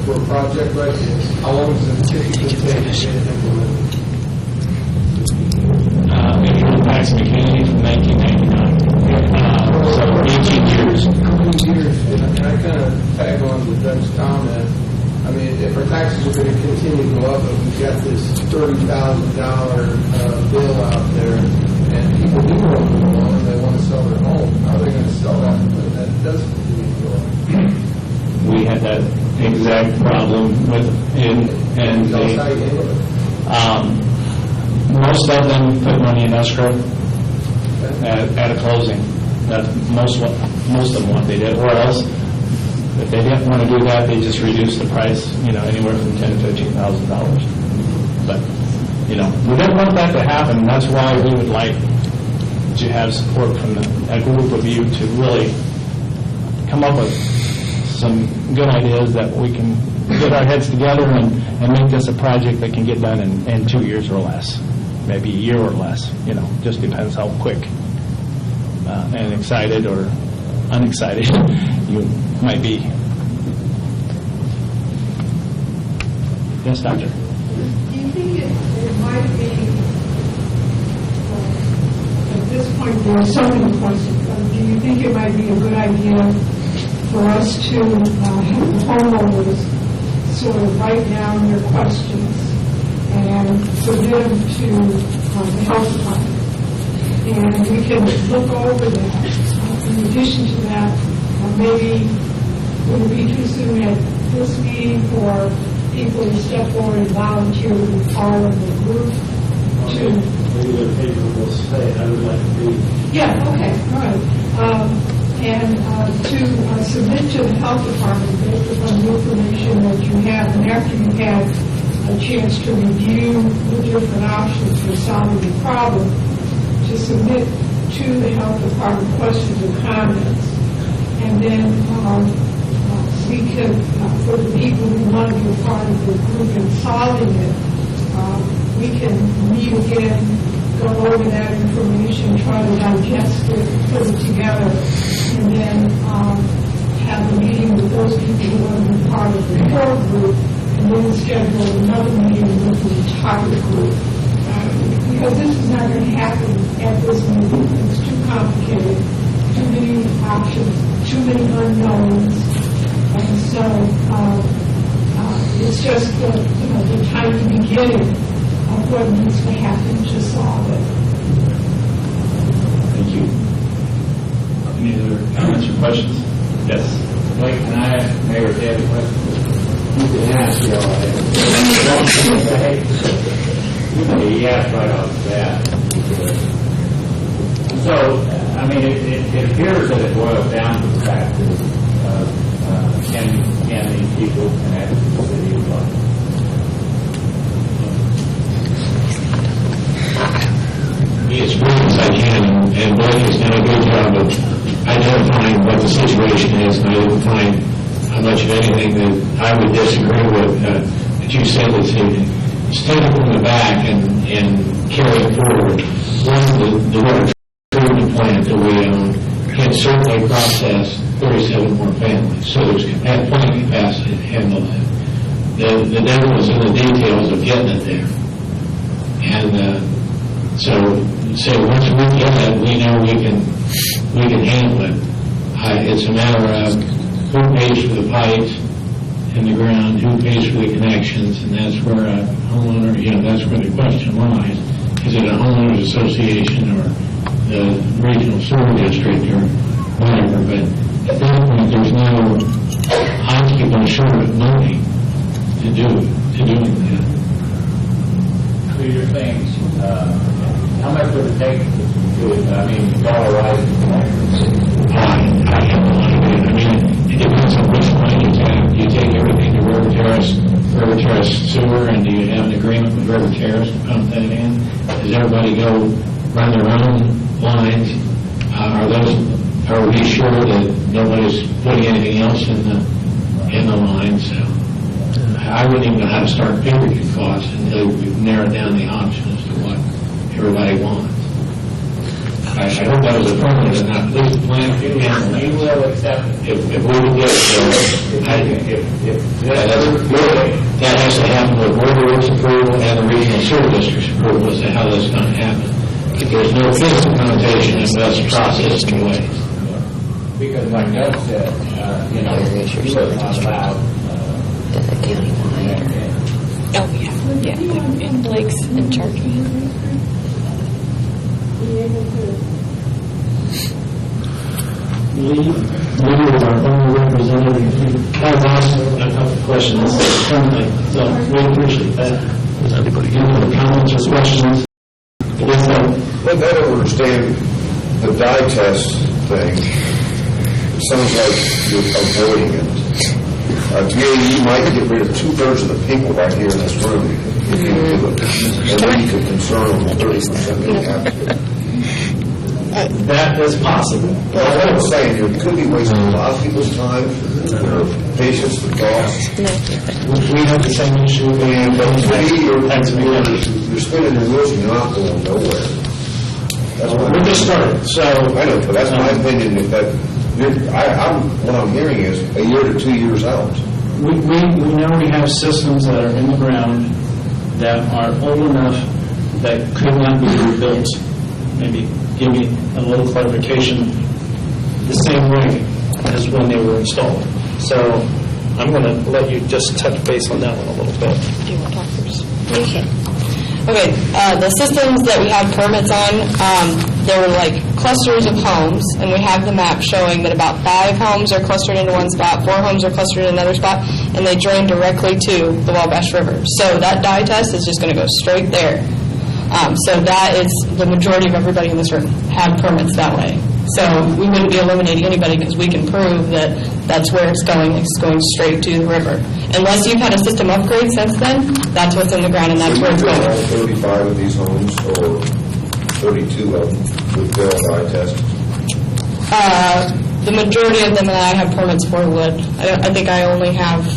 for a project like this? How long does it typically take to get it implemented? Pax McKinney from 1999. So 18 years. How many years? And I kind of tag on to Doug's comment. I mean, our taxes are going to continue to go up, and we've got this $30,000 bill out there, and people do want to move on, and they want to sell their home. How are they going to sell that when that does continue to go up? We had that exact problem with, and Tell us how you handle it. most of them put money in escrow at a closing. That most of them what they did, or else if they didn't want to do that, they just reduced the price, anywhere from $10,000 to $15,000. But we don't want that to happen. And that's why we would like to have support from a group of you to really come up with some good ideas that we can get our heads together and make this a project that can get done in 2 years or less, maybe a year or less. Just depends how quick and excited or unexcited you might be. Yes, Doctor? Do you think it might be, at this point there are so many questions, but do you think it might be a good idea for us to have the homeowners sort of write down their questions and submit them to the health department? And we can look over that. In addition to that, maybe would it be too soon at this meeting for people to step forward and volunteer to be part of the group? Maybe their paper will say, I would like to be. Yeah, okay, all right. And to submit to the health department based upon the information that you have, and after you've had a chance to review the different options for solving the problem, to submit to the health department questions and comments. And then we could, for the people who want to be a part of the group in solving it, we can meet again, go over that information, try to digest it, put it together, and then have a meeting with those people who want to be part of the core group, and then schedule another meeting with the entire group. Because this is not going to happen at this meeting. It's too complicated, too many options, too many unknowns, and so it's just the tiny beginning of what needs to happen to solve it. Thank you. Any other comments or questions? Yes. Wait, can I ask Mayor Ted a question? You can ask y'all. Yes, right off the bat. So, I mean, it appears that it boils down to the fact that can these people connect to the city of London? Be as brief as I can, and Blake has done a good job of identifying what the situation is, and I didn't find much of anything that I would disagree with. But you said that stand up in the back and carry it forward. One, the water treatment plant that we own can certainly process 37 more families, so there's plenty of capacity to handle that. The devil is in the details of getting it there. And so once we get it, we know we can handle it. It's a matter of who pays for the pipes in the ground, who pays for the connections, and that's where a homeowner, that's where the question lies. Is it a homeowners association or the regional sewer district or whatever? But at that point, there's no occupant short of money to doing that. So you're saying, how much would it take to, dollarize the connections? I have no idea. It depends on which line you take. Do you take everything to River Terrace sewer, and do you have an agreement with River Terrace to pump that in? Does everybody go run their own lines? Are we sure that nobody's putting anything else in the line? So I wouldn't even know how to start figuring costs until we've narrowed down the options to what everybody wants. I hope that was affirmative and not please the plan to handle that. You will accept it. If we would get that has to happen with River's approval and the regional sewer district's approval as to how that's going to happen. There's no physical connotation if that's processed in ways. Because like Doug said, you were not allowed Blake's in charge. Lee is our only representative. He has asked a couple of questions currently, so we appreciate that. Does anybody have any comments or questions? Yes, sir. But I don't understand the dye test thing. It sounds like you're avoiding it. To me, you might get rid of 2/3 of the people right here in this room if you do it. And then you could concern them 30% that you have to. That is possible. Well, what I'm saying, you could be wasting a lot of people's time, their patience, their thoughts. We have the same issue. And you're spinning your wheels and you're not going nowhere. That's We're just starting, so. I know, but that's my opinion. If that, what I'm hearing is a year to 2 years out. We know we have systems that are in the ground that are old enough that could not be rebuilt. Maybe give me a little clarification, the same way as when they were installed. So I'm going to let you just touch base on that one a little bit. Do you want to talk first? Okay, the systems that we have permits on, there were like clusters of homes, and we have the map showing that about 5 homes are clustered into one spot, 4 homes are clustered in another spot, and they drain directly to the Wabash River. So that dye test is just going to go straight there. So that is the majority of everybody in this room have permits that way. So we wouldn't be eliminating anybody because we can prove that that's where it's going. It's going straight to the river. Unless you've had a system upgrade since then, that's what's in the ground and that's where it's going. All 35 of these homes, or 32 of them, would fail dye test? The majority of them that I have permits for would. I think I only have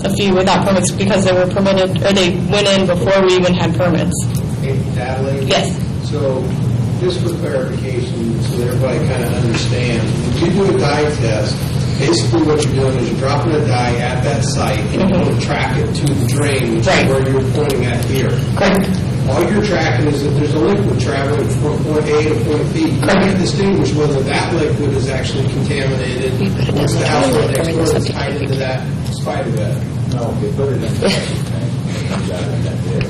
a few without permits because they were permitted, or they went in before we even had permits. Natalie? Yes. So, just for clarification, so that everybody kind of understands, when you do a dye test, basically what you're doing is you're dropping a dye at that site and you're going to track it to the drain, which is where you're pointing at here. Correct. All you're tracking is that there's a liquid traveling from point A to point B. You can't distinguish whether that liquid is actually contaminated once the house next door is tied into that spider bed. No, if you put it in the septic tank, it comes out in that bed.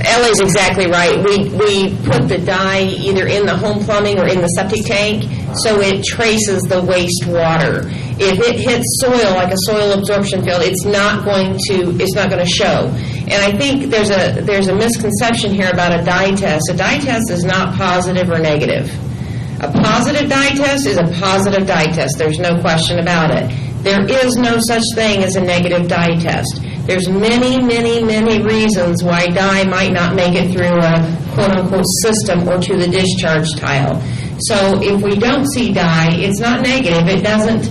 Ellie's exactly right. We put the dye either in the home plumbing or in the septic tank, so it traces the wastewater. If it hits soil, like a soil absorption field, it's not going to show. And I think there's a misconception here about a dye test. A dye test is not positive or negative. A positive dye test is a positive dye test. There's no question about it. There is no such thing as a negative dye test. There's many, many, many reasons why dye might not make it through a quote-unquote system or to the discharge tile. So if we don't see dye, it's not negative. It doesn't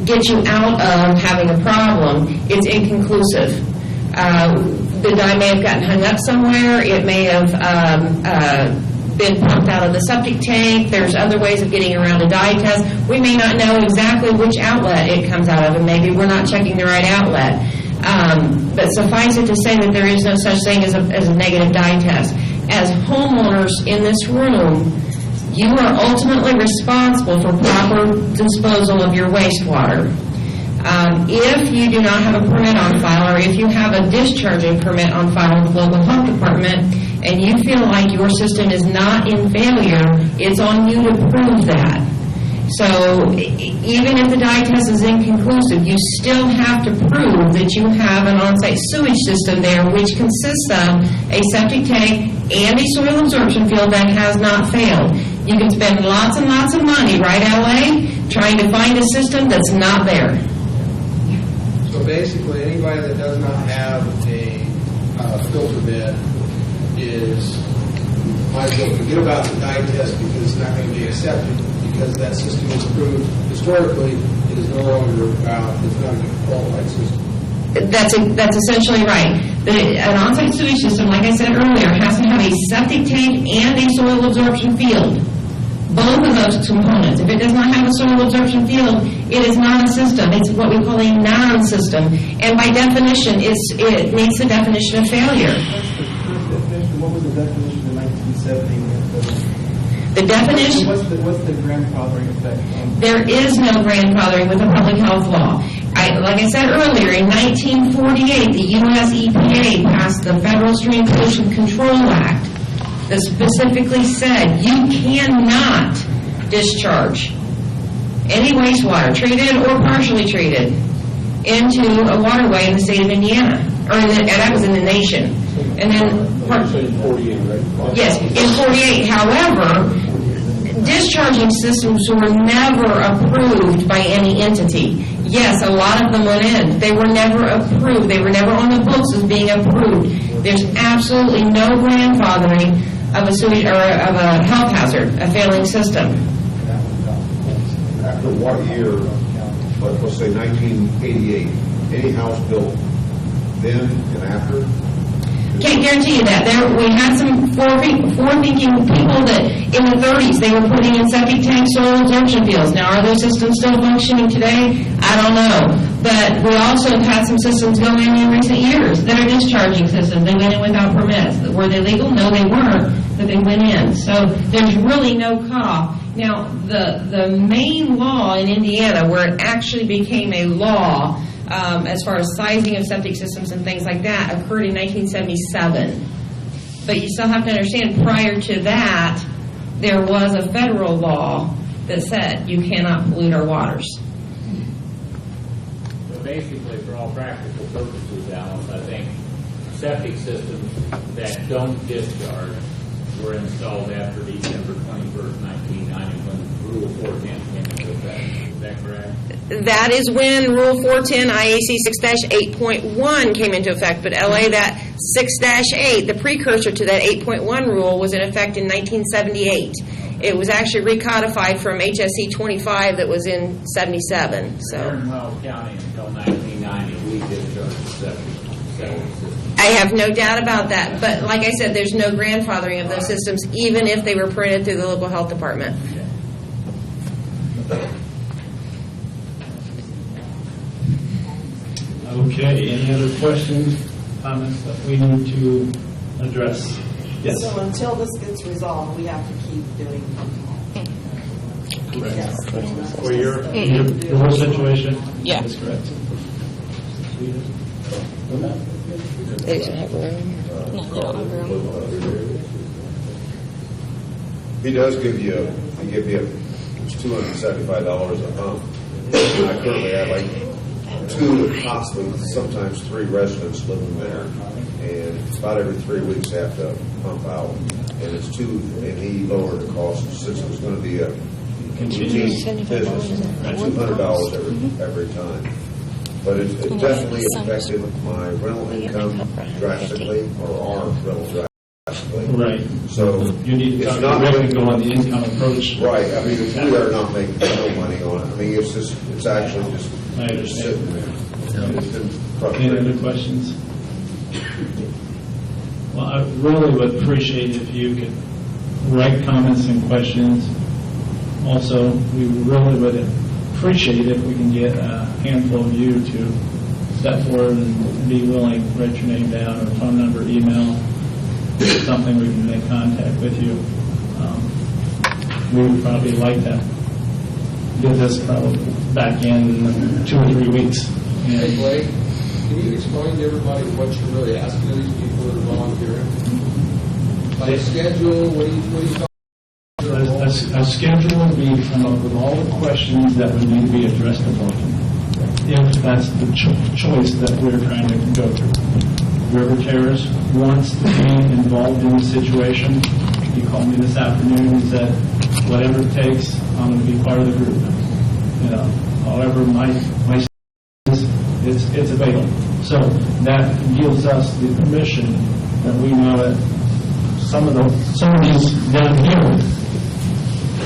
get you out of having a problem. It's inconclusive. The dye may have gotten hung up somewhere. It may have been pumped out of the septic tank. There's other ways of getting around a dye test. We may not know exactly which outlet it comes out of, and maybe we're not checking the right outlet. But suffice it to say that there is no such thing as a negative dye test. As homeowners in this room, you are ultimately responsible for proper disposal of your wastewater. If you do not have a permit on file, or if you have a discharging permit on file with the local health department, and you feel like your system is not in failure, it's on you to prove that. So even if the dye test is inconclusive, you still have to prove that you have an on-site sewage system there, which consists of a septic tank and a soil absorption field that has not failed. You can spend lots and lots of money, right, LA, trying to find a system that's not there. So basically, anybody that does not have a filter bed might as well forget about the dye test because it's not going to be accepted because that system is approved historically. It is no longer it's not a qualified system. That's essentially right. An on-site sewage system, like I said earlier, has to have a septic tank and a soil absorption field. Both of those components. If it does not have a soil absorption field, it is not a system. It's what we call a non-system. And by definition, it meets the definition of failure. What was the definition in 1970? The definition... What's the grandfathering effect? There is no grandfathering with the public health law. Like I said earlier, in 1948, the U.S. EPA passed the Federal Stream Pollution Control Act that specifically said you cannot discharge any wastewater, treated or partially treated, into a waterway in the state of Indiana, or that was in the nation. And then, yes, in 48. However, discharging systems were never approved by any entity. Yes, a lot of them went in. They were never approved. They were never on the books as being approved. There's absolutely no grandfathering of a sewage or of a health hazard, a failing system. After what year, let's say 1988, any house built then and after? Can't guarantee you that. We had some forward-thinking people that in the 30s they were putting in septic tank soil absorption fields. Now, are those systems still functioning today? I don't know. But we also have had some systems go in recent years that are discharging systems. They went in without permits. Were they legal? No, they weren't, but they went in. So there's really no cutoff. Now, the main law in Indiana, where it actually became a law, as far as sizing of septic systems and things like that, occurred in 1977. But you still have to understand, prior to that, there was a federal law that said you cannot pollute our waters. So basically, for all practical purposes, Alice, I think septic systems that don't discharge were installed after December 21st, 1990, when Rule 410 came into effect. Is that correct? That is when Rule 410 IAC 6-8.1 came into effect. But LA, that 6-8, the precursor to that 8.1 rule, was in effect in 1978. It was actually recodified from HSC 25 that was in 77. So. Here in Wells County until 1990, we discharged septic systems. I have no doubt about that. But like I said, there's no grandfathering of those systems, even if they were printed through the local health department. Okay, any other questions, comments that we need to address? Yes. So until this gets resolved, we have to keep doing Correct. For your whole situation? Yeah. That's correct. They don't have room. No, they don't have room. He does give you, it's $275 a pump. And I currently have like 2, possibly sometimes 3 residents living there, and about every 3 weeks they have to pump out. And it's and he lowered the cost since it was going to be a routine business at $200 every time. But it definitely affected my rental income drastically, or our rental drastically. Right. So you need to it's not really go on the income approach. Right. I mean, we are not making no money on it. I mean, it's actually just I understand. sitting there. Yeah. It's been Any frustrating. other questions? Well, I really would appreciate if you could write comments and questions. Also, we really would appreciate if we can get a handful of you to step forward and be willing to write your name down, or phone number, email, something we can make contact with you. We would probably like to get this probably back in 2 or 3 weeks. Hey, Blake, can you explain to everybody what you're really asking of these people that are volunteering? Like a schedule, what do you talking? A schedule would be to come up with all the questions that would need to be addressed upon them, if that's the choice that we're trying to go through. River Terrace wants to be involved in the situation. He called me this afternoon and said, whatever it takes, I'm going to be part of the group. You know, however my it's available. So that gives us the permission that we know that some of these down here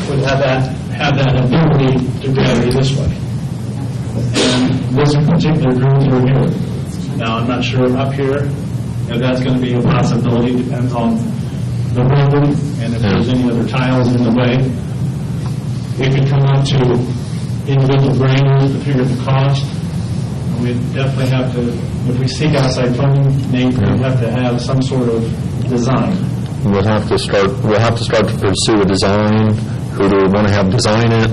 would have that ability to vary this way. And this particular group over here. Now, I'm not sure up here if that's going to be a possibility. Depends on the road and if there's any other tiles in the way. It could come up to individual drainers to figure the cost. We'd definitely have to, if we seek outside funding, Nate, we'd have to have some sort of design. We'll have to start to pursue a design. Who do we want to have design it?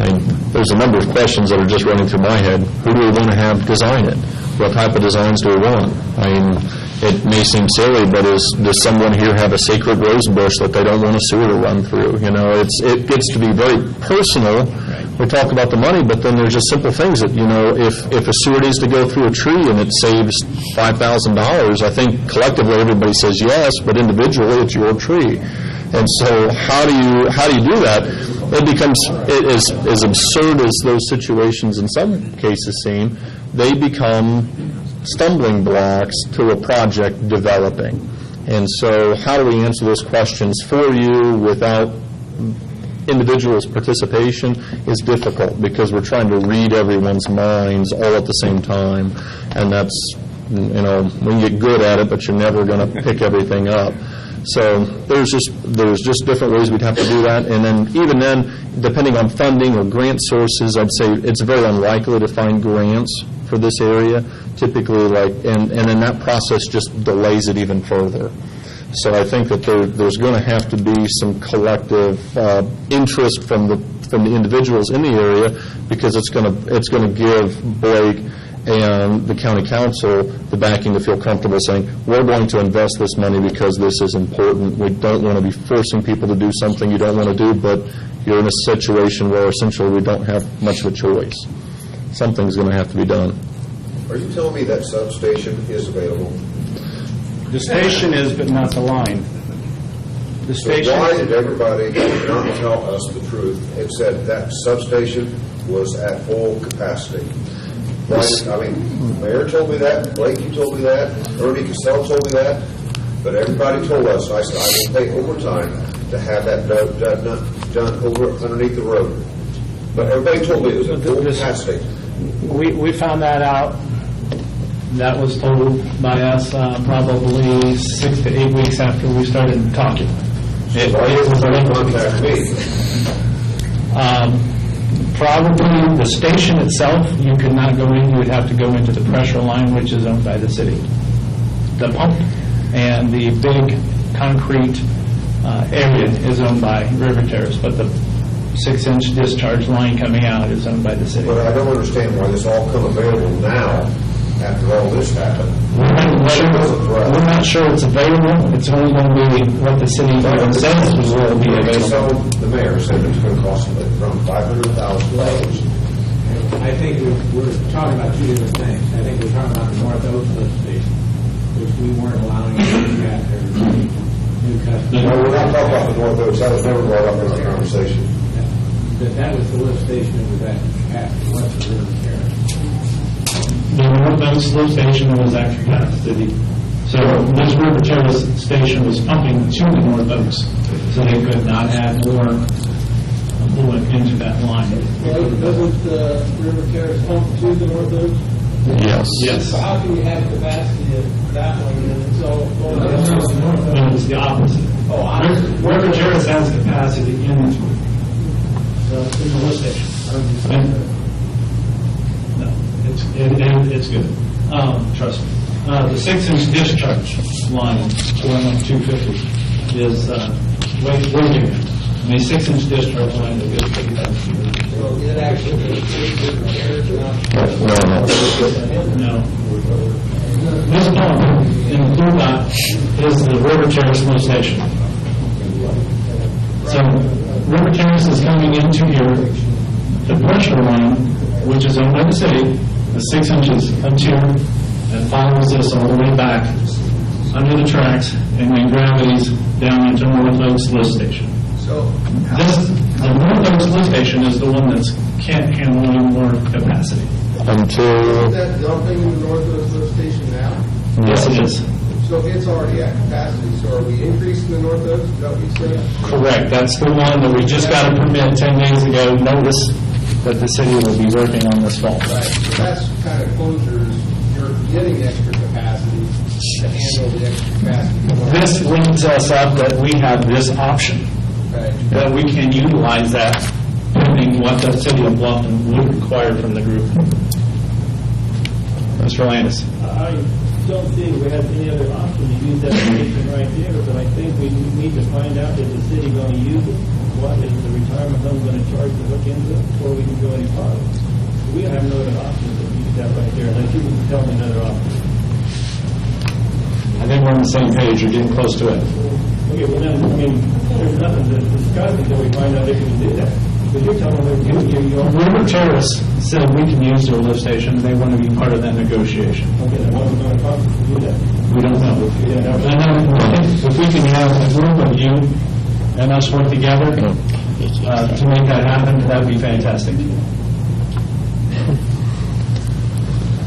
I mean, there's a number of questions that are just running through my head. Who do we want to have design it? What type of designs do we want? I mean, it may seem silly, but does someone here have a sacred rose bush that they don't want a sewer to run through? You know, it gets to be very personal. We talk about the money, but then there's just simple things that, you know, if a sewer needs to go through a tree and it saves $5,000, I think collectively everybody says yes, but individually it's your tree. And so how do you do that? It becomes, as absurd as those situations in some cases seem, they become stumbling blocks to a project developing. And so how do we answer those questions for you without individuals' participation is difficult because we're trying to read everyone's minds all at the same time. And that's, you know, when you get good at it, but you're never going to pick everything up. So there's just different ways we'd have to do that. And then even then, depending on funding or grant sources, I'd say it's very unlikely to find grants for this area. Typically, and then that process just delays it even further. So I think that there's going to have to be some collective interest from the individuals in the area, because it's going to give Blake and the county council the backing to feel comfortable saying, we're going to invest this money because this is important. We don't want to be forcing people to do something you don't want to do, but you're in a situation where essentially we don't have much of a choice. Something's going to have to be done. Are you telling me that substation is available? The station is, but not the line. The station. So why did everybody not tell us the truth and said that substation was at full capacity? Mayor told me that, Blake, you told me that, Ernie Cassell told me that, but everybody told us. I said, I will pay overtime to have that done over underneath the road. But everybody told me it was at full capacity. We found that out. That was told by us probably 6 to 8 weeks after we started talking. It was contact me. Probably the station itself, you could not go in. You would have to go into the pressure line, which is owned by the city. The pump and the big concrete area is owned by River Terrace, but the 6-inch discharge line coming out is owned by the city. But I don't understand why this all come available now after all this happened. We're not sure it's available. It's only going to be what the city says will be available. So the mayor said it's going to cost around $500,000. I think we're talking about two different things. I think we're talking about the North Oaks lift station, which we weren't allowing to do that. New customers. No, we're not talking about the North Oaks. That was never brought up in our conversation. That was the lift station that was at capacity. What's the River Terrace? The North Oaks lift station was at capacity. So this River Terrace station was pumping to the North Oaks, so they could not add more fluid into that line. Doesn't River Terrace pump to the North Oaks? Yes. So how can you have capacity of that one and it's all going No, it's the opposite. River Terrace has capacity in the lift station. No, it's good. Trust me. The 6-inch discharge line going on 250 is way bigger. The 6-inch discharge line is good. So it actually No. This pump in Blue Dot is the River Terrace lift station. So River Terrace is coming into here. The pressure line, which is owned by the city, the 6 inches comes here and follows this all the way back under the tracks, and then gravities down into North Oaks lift station. So the North Oaks lift station is the one that can't handle any more capacity. Until is that dumping in the North Oaks lift station now? Yes, it is. So it's already at capacity. So are we increasing the North Oaks? Is that what you said? Correct. That's the one that we just got a permit 10 days ago. Notice that the city will be working on this fall. Right. So that's kind of closures. You're getting extra capacity to handle the extra capacity. This leads us up that we have this option, Right. that we can utilize that pending what the city of Bluffton would require from the group. Mr. Landis. I don't see we have any other option to use that station right there, but I think we need to find out, is the city going to use it? what is the retirement home going to charge to look into it before we can go any farther? We have no other options but use that right there, unless you can tell me another option. I think we're on the same page, you're getting close to it. Okay, well then, I mean, there's nothing to discuss until we find out if we can do that. But you're telling them you River Terrace said we can use their lift station, they want to be part of that negotiation. okay, then what we're going to cost to do that? We don't know. I know if we can have a group of you and us work together to make that happen, that'd be fantastic.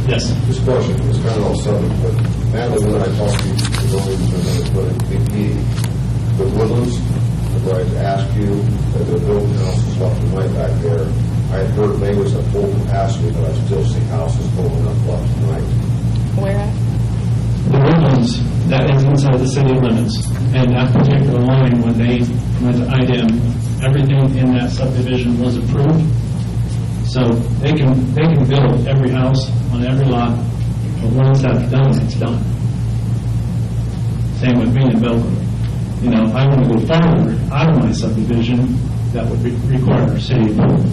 Yes. This question is kind of all subject, but Natalie, when I talked to you, the buildings are going to put in BP, the Woodlands, I'm going to ask you, that they're building houses left and right back there. I had heard they was at full capacity, but I still see houses going up left and right. Where at? The Woodlands, that is inside the city limits. And that particular line, when they went to IDM, everything in that subdivision was approved. So they can build every house on every lot, but once that's done, it's done. Same with me in Belgrade. You know, if I want to go farther out of my subdivision, that would require a city approval.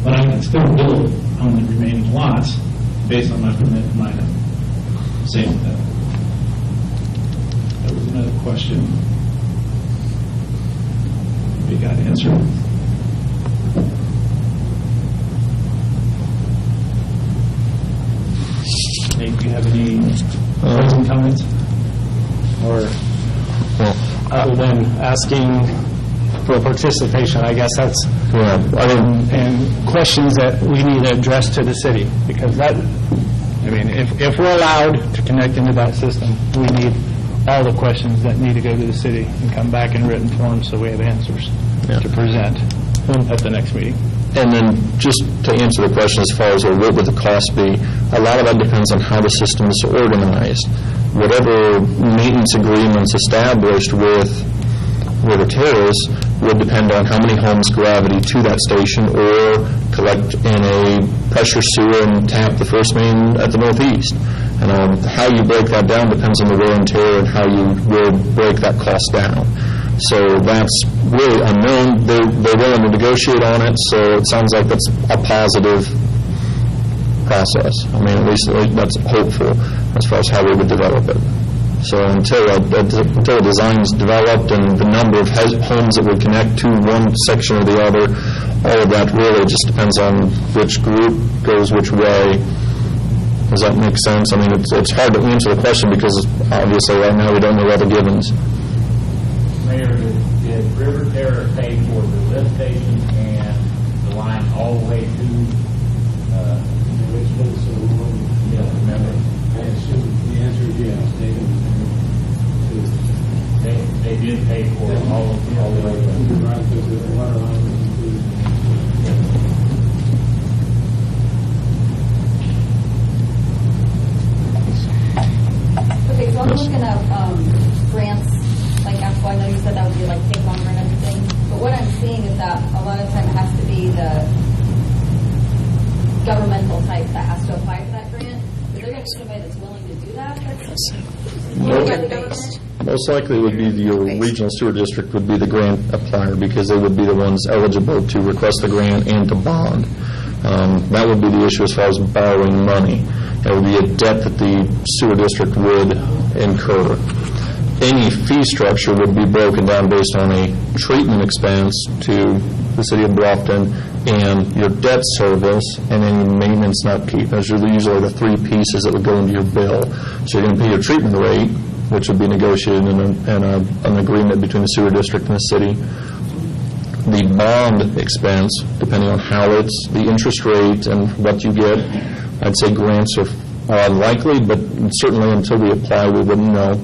But I can still build on the remaining lots based on my permit and my same with that. There was another question. We got answered. Nate, do you have any closing comments? Or other than asking for participation, I guess that's and questions that we need to address to the city, because that, I mean, if we're allowed to connect into that system, we need all the questions that need to go to the city and come back in written form so we have answers to present at the next meeting. And then just to answer the question as far as what would the cost be, a lot of that depends on how the system is organized. Whatever maintenance agreements established with River Terrace would depend on how many homes gravity to that station or collect in a pressure sewer and tap the first main at the northeast. And how you break that down depends on the wear and tear and how you will break that cost down. So that's really unknown. They're willing to negotiate on it, so it sounds like that's a positive process. I mean, at least that's hopeful as far as how we would develop it. So until a design is developed and the number of homes that would connect to one section or the other, all of that really just depends on which group goes which way. Does that make sense? I mean, it's hard to answer the question because obviously right now we don't know all the givens. Mayor, did River Terrace pay for the lift station and the line all the way to Richmond? So remember? I assume the answer is yes. They did pay for it all the way to the right, because the water line was included. Okay, so I'm looking at grants, like, I know you said that would be like take longer and everything, but what I'm seeing is that a lot of time it has to be the governmental type that has to apply for that grant. Is there going to be somebody that's willing to do that? Most likely would be your regional sewer district would be the grant applier because they would be the ones eligible to request the grant and to bond. That would be the issue as far as borrowing money. It would be a debt that the sewer district would incur. Any fee structure would be broken down based on a treatment expense to the city of Bluffton and your debt service and any maintenance and upkeep. Those are usually the three pieces that would go into your bill. So you're going to pay your treatment rate, which would be negotiated in an agreement between the sewer district and the city. The bond expense, depending on how it's, the interest rate and what you get, I'd say grants are unlikely, but certainly until we apply, we wouldn't know.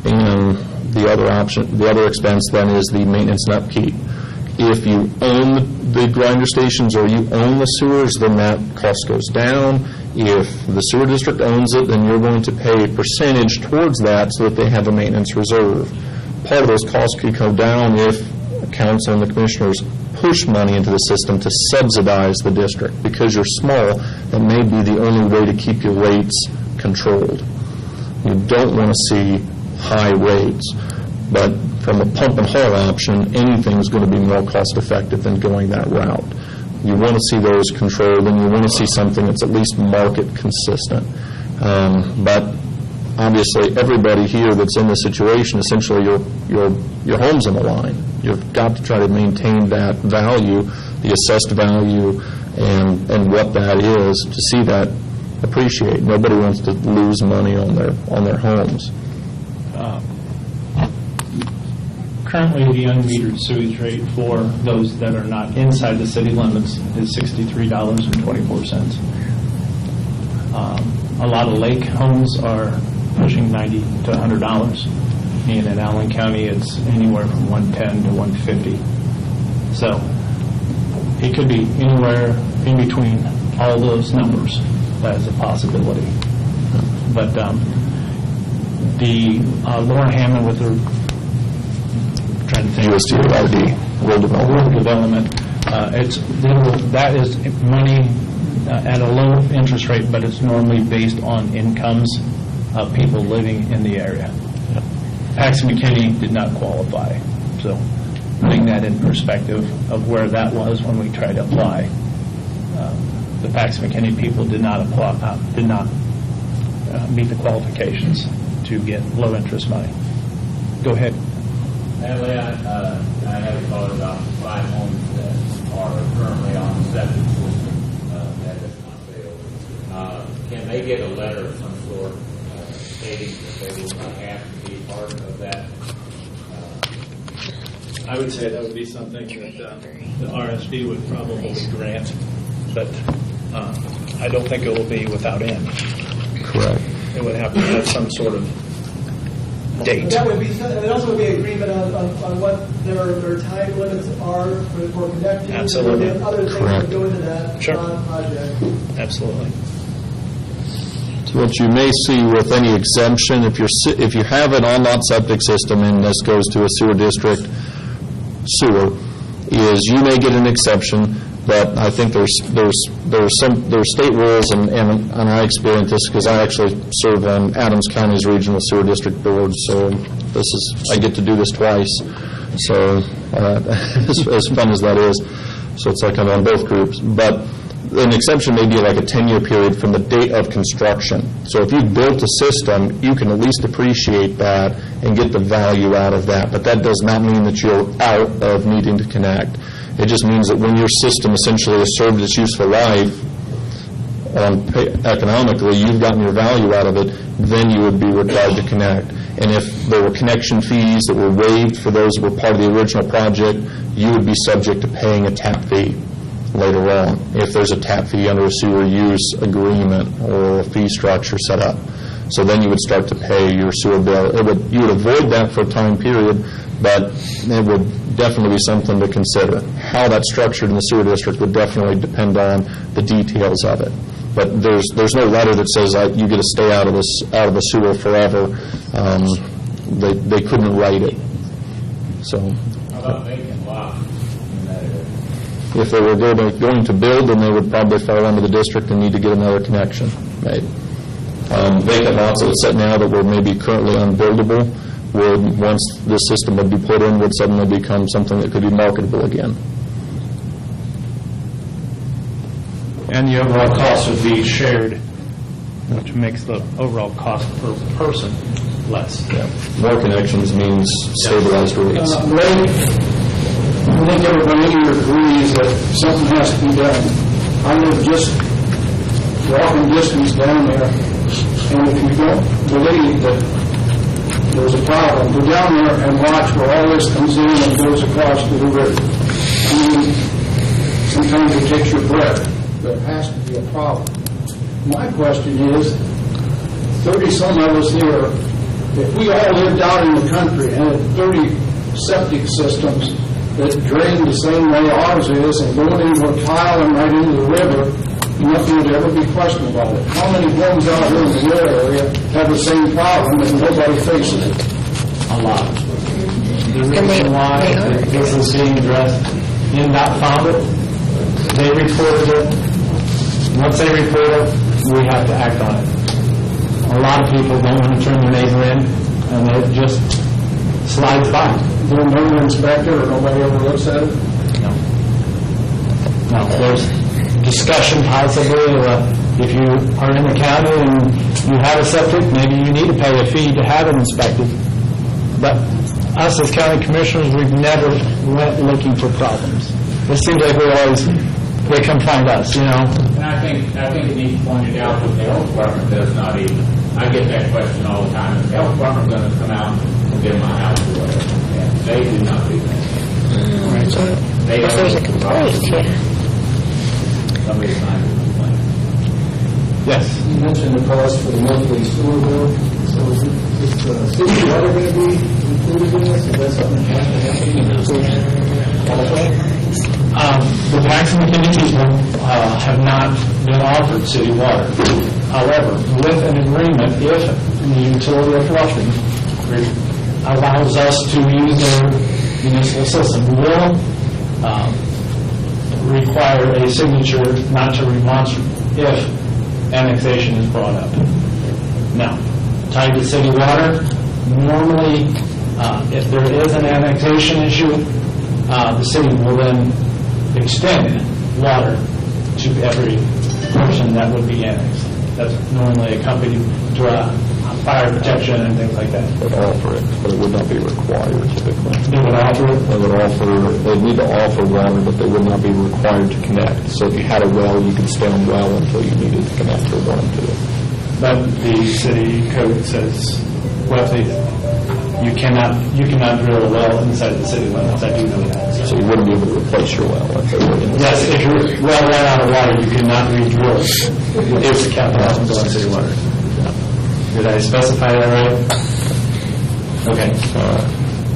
And the other expense then is the maintenance and upkeep. If you own the grinder stations or you own the sewers, then that cost goes down. If the sewer district owns it, then you're going to pay a percentage towards that so that they have a maintenance reserve. Part of those costs could go down if council and the commissioners push money into the system to subsidize the district. Because you're small, that may be the only way to keep your rates controlled. You don't want to see high rates, but from a pump and haul option, anything's going to be more cost effective than going that route. You want to see those controlled, and you want to see something that's at least market consistent. But obviously, everybody here that's in this situation, essentially your home's on the line. You've got to try to maintain that value, the assessed value, and what that is, to see that appreciate. Nobody wants to lose money on their homes. Currently, the unmetered sewage rate for those that are not inside the city limits is $63.24. A lot of lake homes are pushing $90 to $100, and in Allen County, it's anywhere from $110 to $150. So it could be anywhere in between all those numbers. That is a possibility. But the Lauren Hammond with her trying to think USDID, Rural Development. That is money at a low interest rate, but it's normally based on incomes of people living in the area. Pax and McKinney did not qualify, so putting that in perspective of where that was when we tried to apply, the Pax and McKinney people did not meet the qualifications to get low interest money. Go ahead. Natalie, I have thought about 5 homes that are currently on the septic system that has not failed. Can they get a letter of some sort stating that they will not have to be part of that? I would say that would be something that the RSD would probably grant, but I don't think it will be without end. Correct. It would have to have some sort of date. That would be, it also would be agreement on what their time limits are for connecting. Absolutely. And other things that go into that project. Absolutely. So what you may see with any exemption, if you have an on-lot septic system and this goes to a sewer district sewer, is you may get an exception. But I think there's state rules, and I experienced this because I actually serve on Adams County's Regional Sewer District Board, so I get to do this twice. So as fun as that is, so it's like I'm on both groups. But an exception may be like a 10-year period from the date of construction. So if you've built a system, you can at least appreciate that and get the value out of that. But that does not mean that you're out of needing to connect. It just means that when your system essentially has served its useful life economically, you've gotten your value out of it, then you would be required to connect. And if there were connection fees that were waived for those that were part of the original project, you would be subject to paying a tap fee later on if there's a tap fee under a sewer use agreement or a fee structure set up. So then you would start to pay your sewer bill. You would avoid that for a time period, but it would definitely be something to consider. How that's structured in the sewer district would definitely depend on the details of it. But there's no letter that says you get to stay out of the sewer forever. They couldn't write it. So. How about vacant lots in that area? If they were going to build, then they would probably fall under the district and need to get another connection made. Vacant lots that sit now that were maybe currently unbuildable would, once this system would be put in, would suddenly become something that could be marketable again. And the overall cost would be shared, which makes the overall cost per person less. Yeah. More connections means stabilized rates. I think everybody here agrees that something has to be done. I live just walking distance down there, and if you don't believe that there's a problem, go down there and watch where all this comes in and goes across to the river. I mean, sometimes it takes your breath. There has to be a problem. My question is, 30-some of us here, if we all lived out in the country and had 30 septic systems that drain the same way ours is and going into a tile and right into the river, nothing would ever be questioned about it. How many homes out here in the river area have the same problem and nobody faces it? A lot. The reason why this is being addressed in that found it, they reported it. Once they report it, we have to act on it. A lot of people don't want to turn their neighbor in, and they just slides by. There's no inspector or nobody ever looks at it? No, there's discussion possibly, if you are in the county and you have a septic, maybe you need to pay a fee to have it inspected. But us as county commissioners, we've never went looking for problems. It seems like they come find us, And I think it needs pointed out that the health department does not even, I get that question all the time, is the health department going to come out and get my house or whatever? And they do not do that. They If there's a complaint, yeah. Somebody's not going to complain. Yes. You mentioned the cost for the monthly sewer bill. So is the city water going to be included in this? Is that something that has to happen? The tax and utilities have not been offered city water. However, with an agreement, if the utility of Flushing allows us to use their municipal system, we will require a signature not to remonstrate if annexation is brought up. Now, tied to city water, normally, if there is an annexation issue, the city will then extend water to every person that would be annexed. That's normally accompanied to fire protection and things like that. They would offer it, but it would not be required typically. They would offer it? They'd need to offer water, but they would not be required to connect. So if you had a well, you could stay on well until you needed to connect or wanted to. But the city code says, well, you cannot drill a well inside the city limits. I do know that. So you wouldn't be able to replace your well if they were in. Yes, if your well ran out of water, you cannot re-drill it. If the capital hasn't gone city water. Did I specify that right? Okay.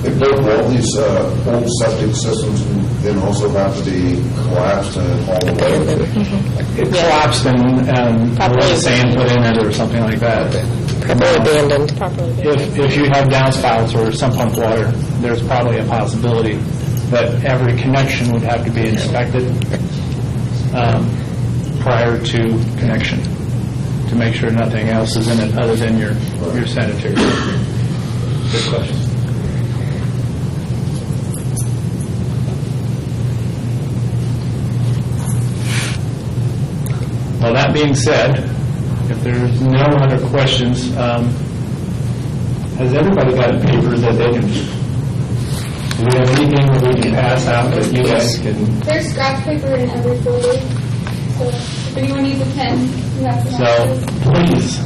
If all these old septic systems then also have to be collapsed and hauled away? It collapsed and a little sand put in it or something like that. Properly abandoned. If you have downspouts or sump pump water, there's probably a possibility that every connection would have to be inspected prior to connection to make sure nothing else is in it other than your sanitary. Good question. Well, that being said, if there's no other questions, has everybody got a paper that they can, do we have anything that we can pass out that you guys can? There's scrap paper in every folder, so if anyone needs a pen, you have some. So please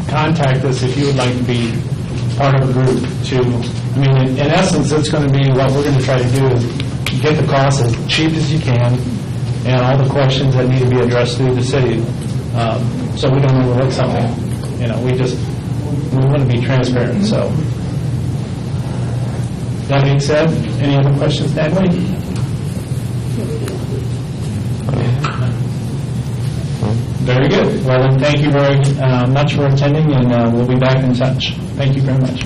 contact us if you would like to be part of the group in essence, it's going to be what we're going to try to do is get the cost as cheap as you can and all the questions that need to be addressed through the city. So we don't overlook something. We want to be transparent. So that being said, any other questions, Natalie? Very good. Well, then, thank you very much for attending, and we'll be back in touch. Thank you very much.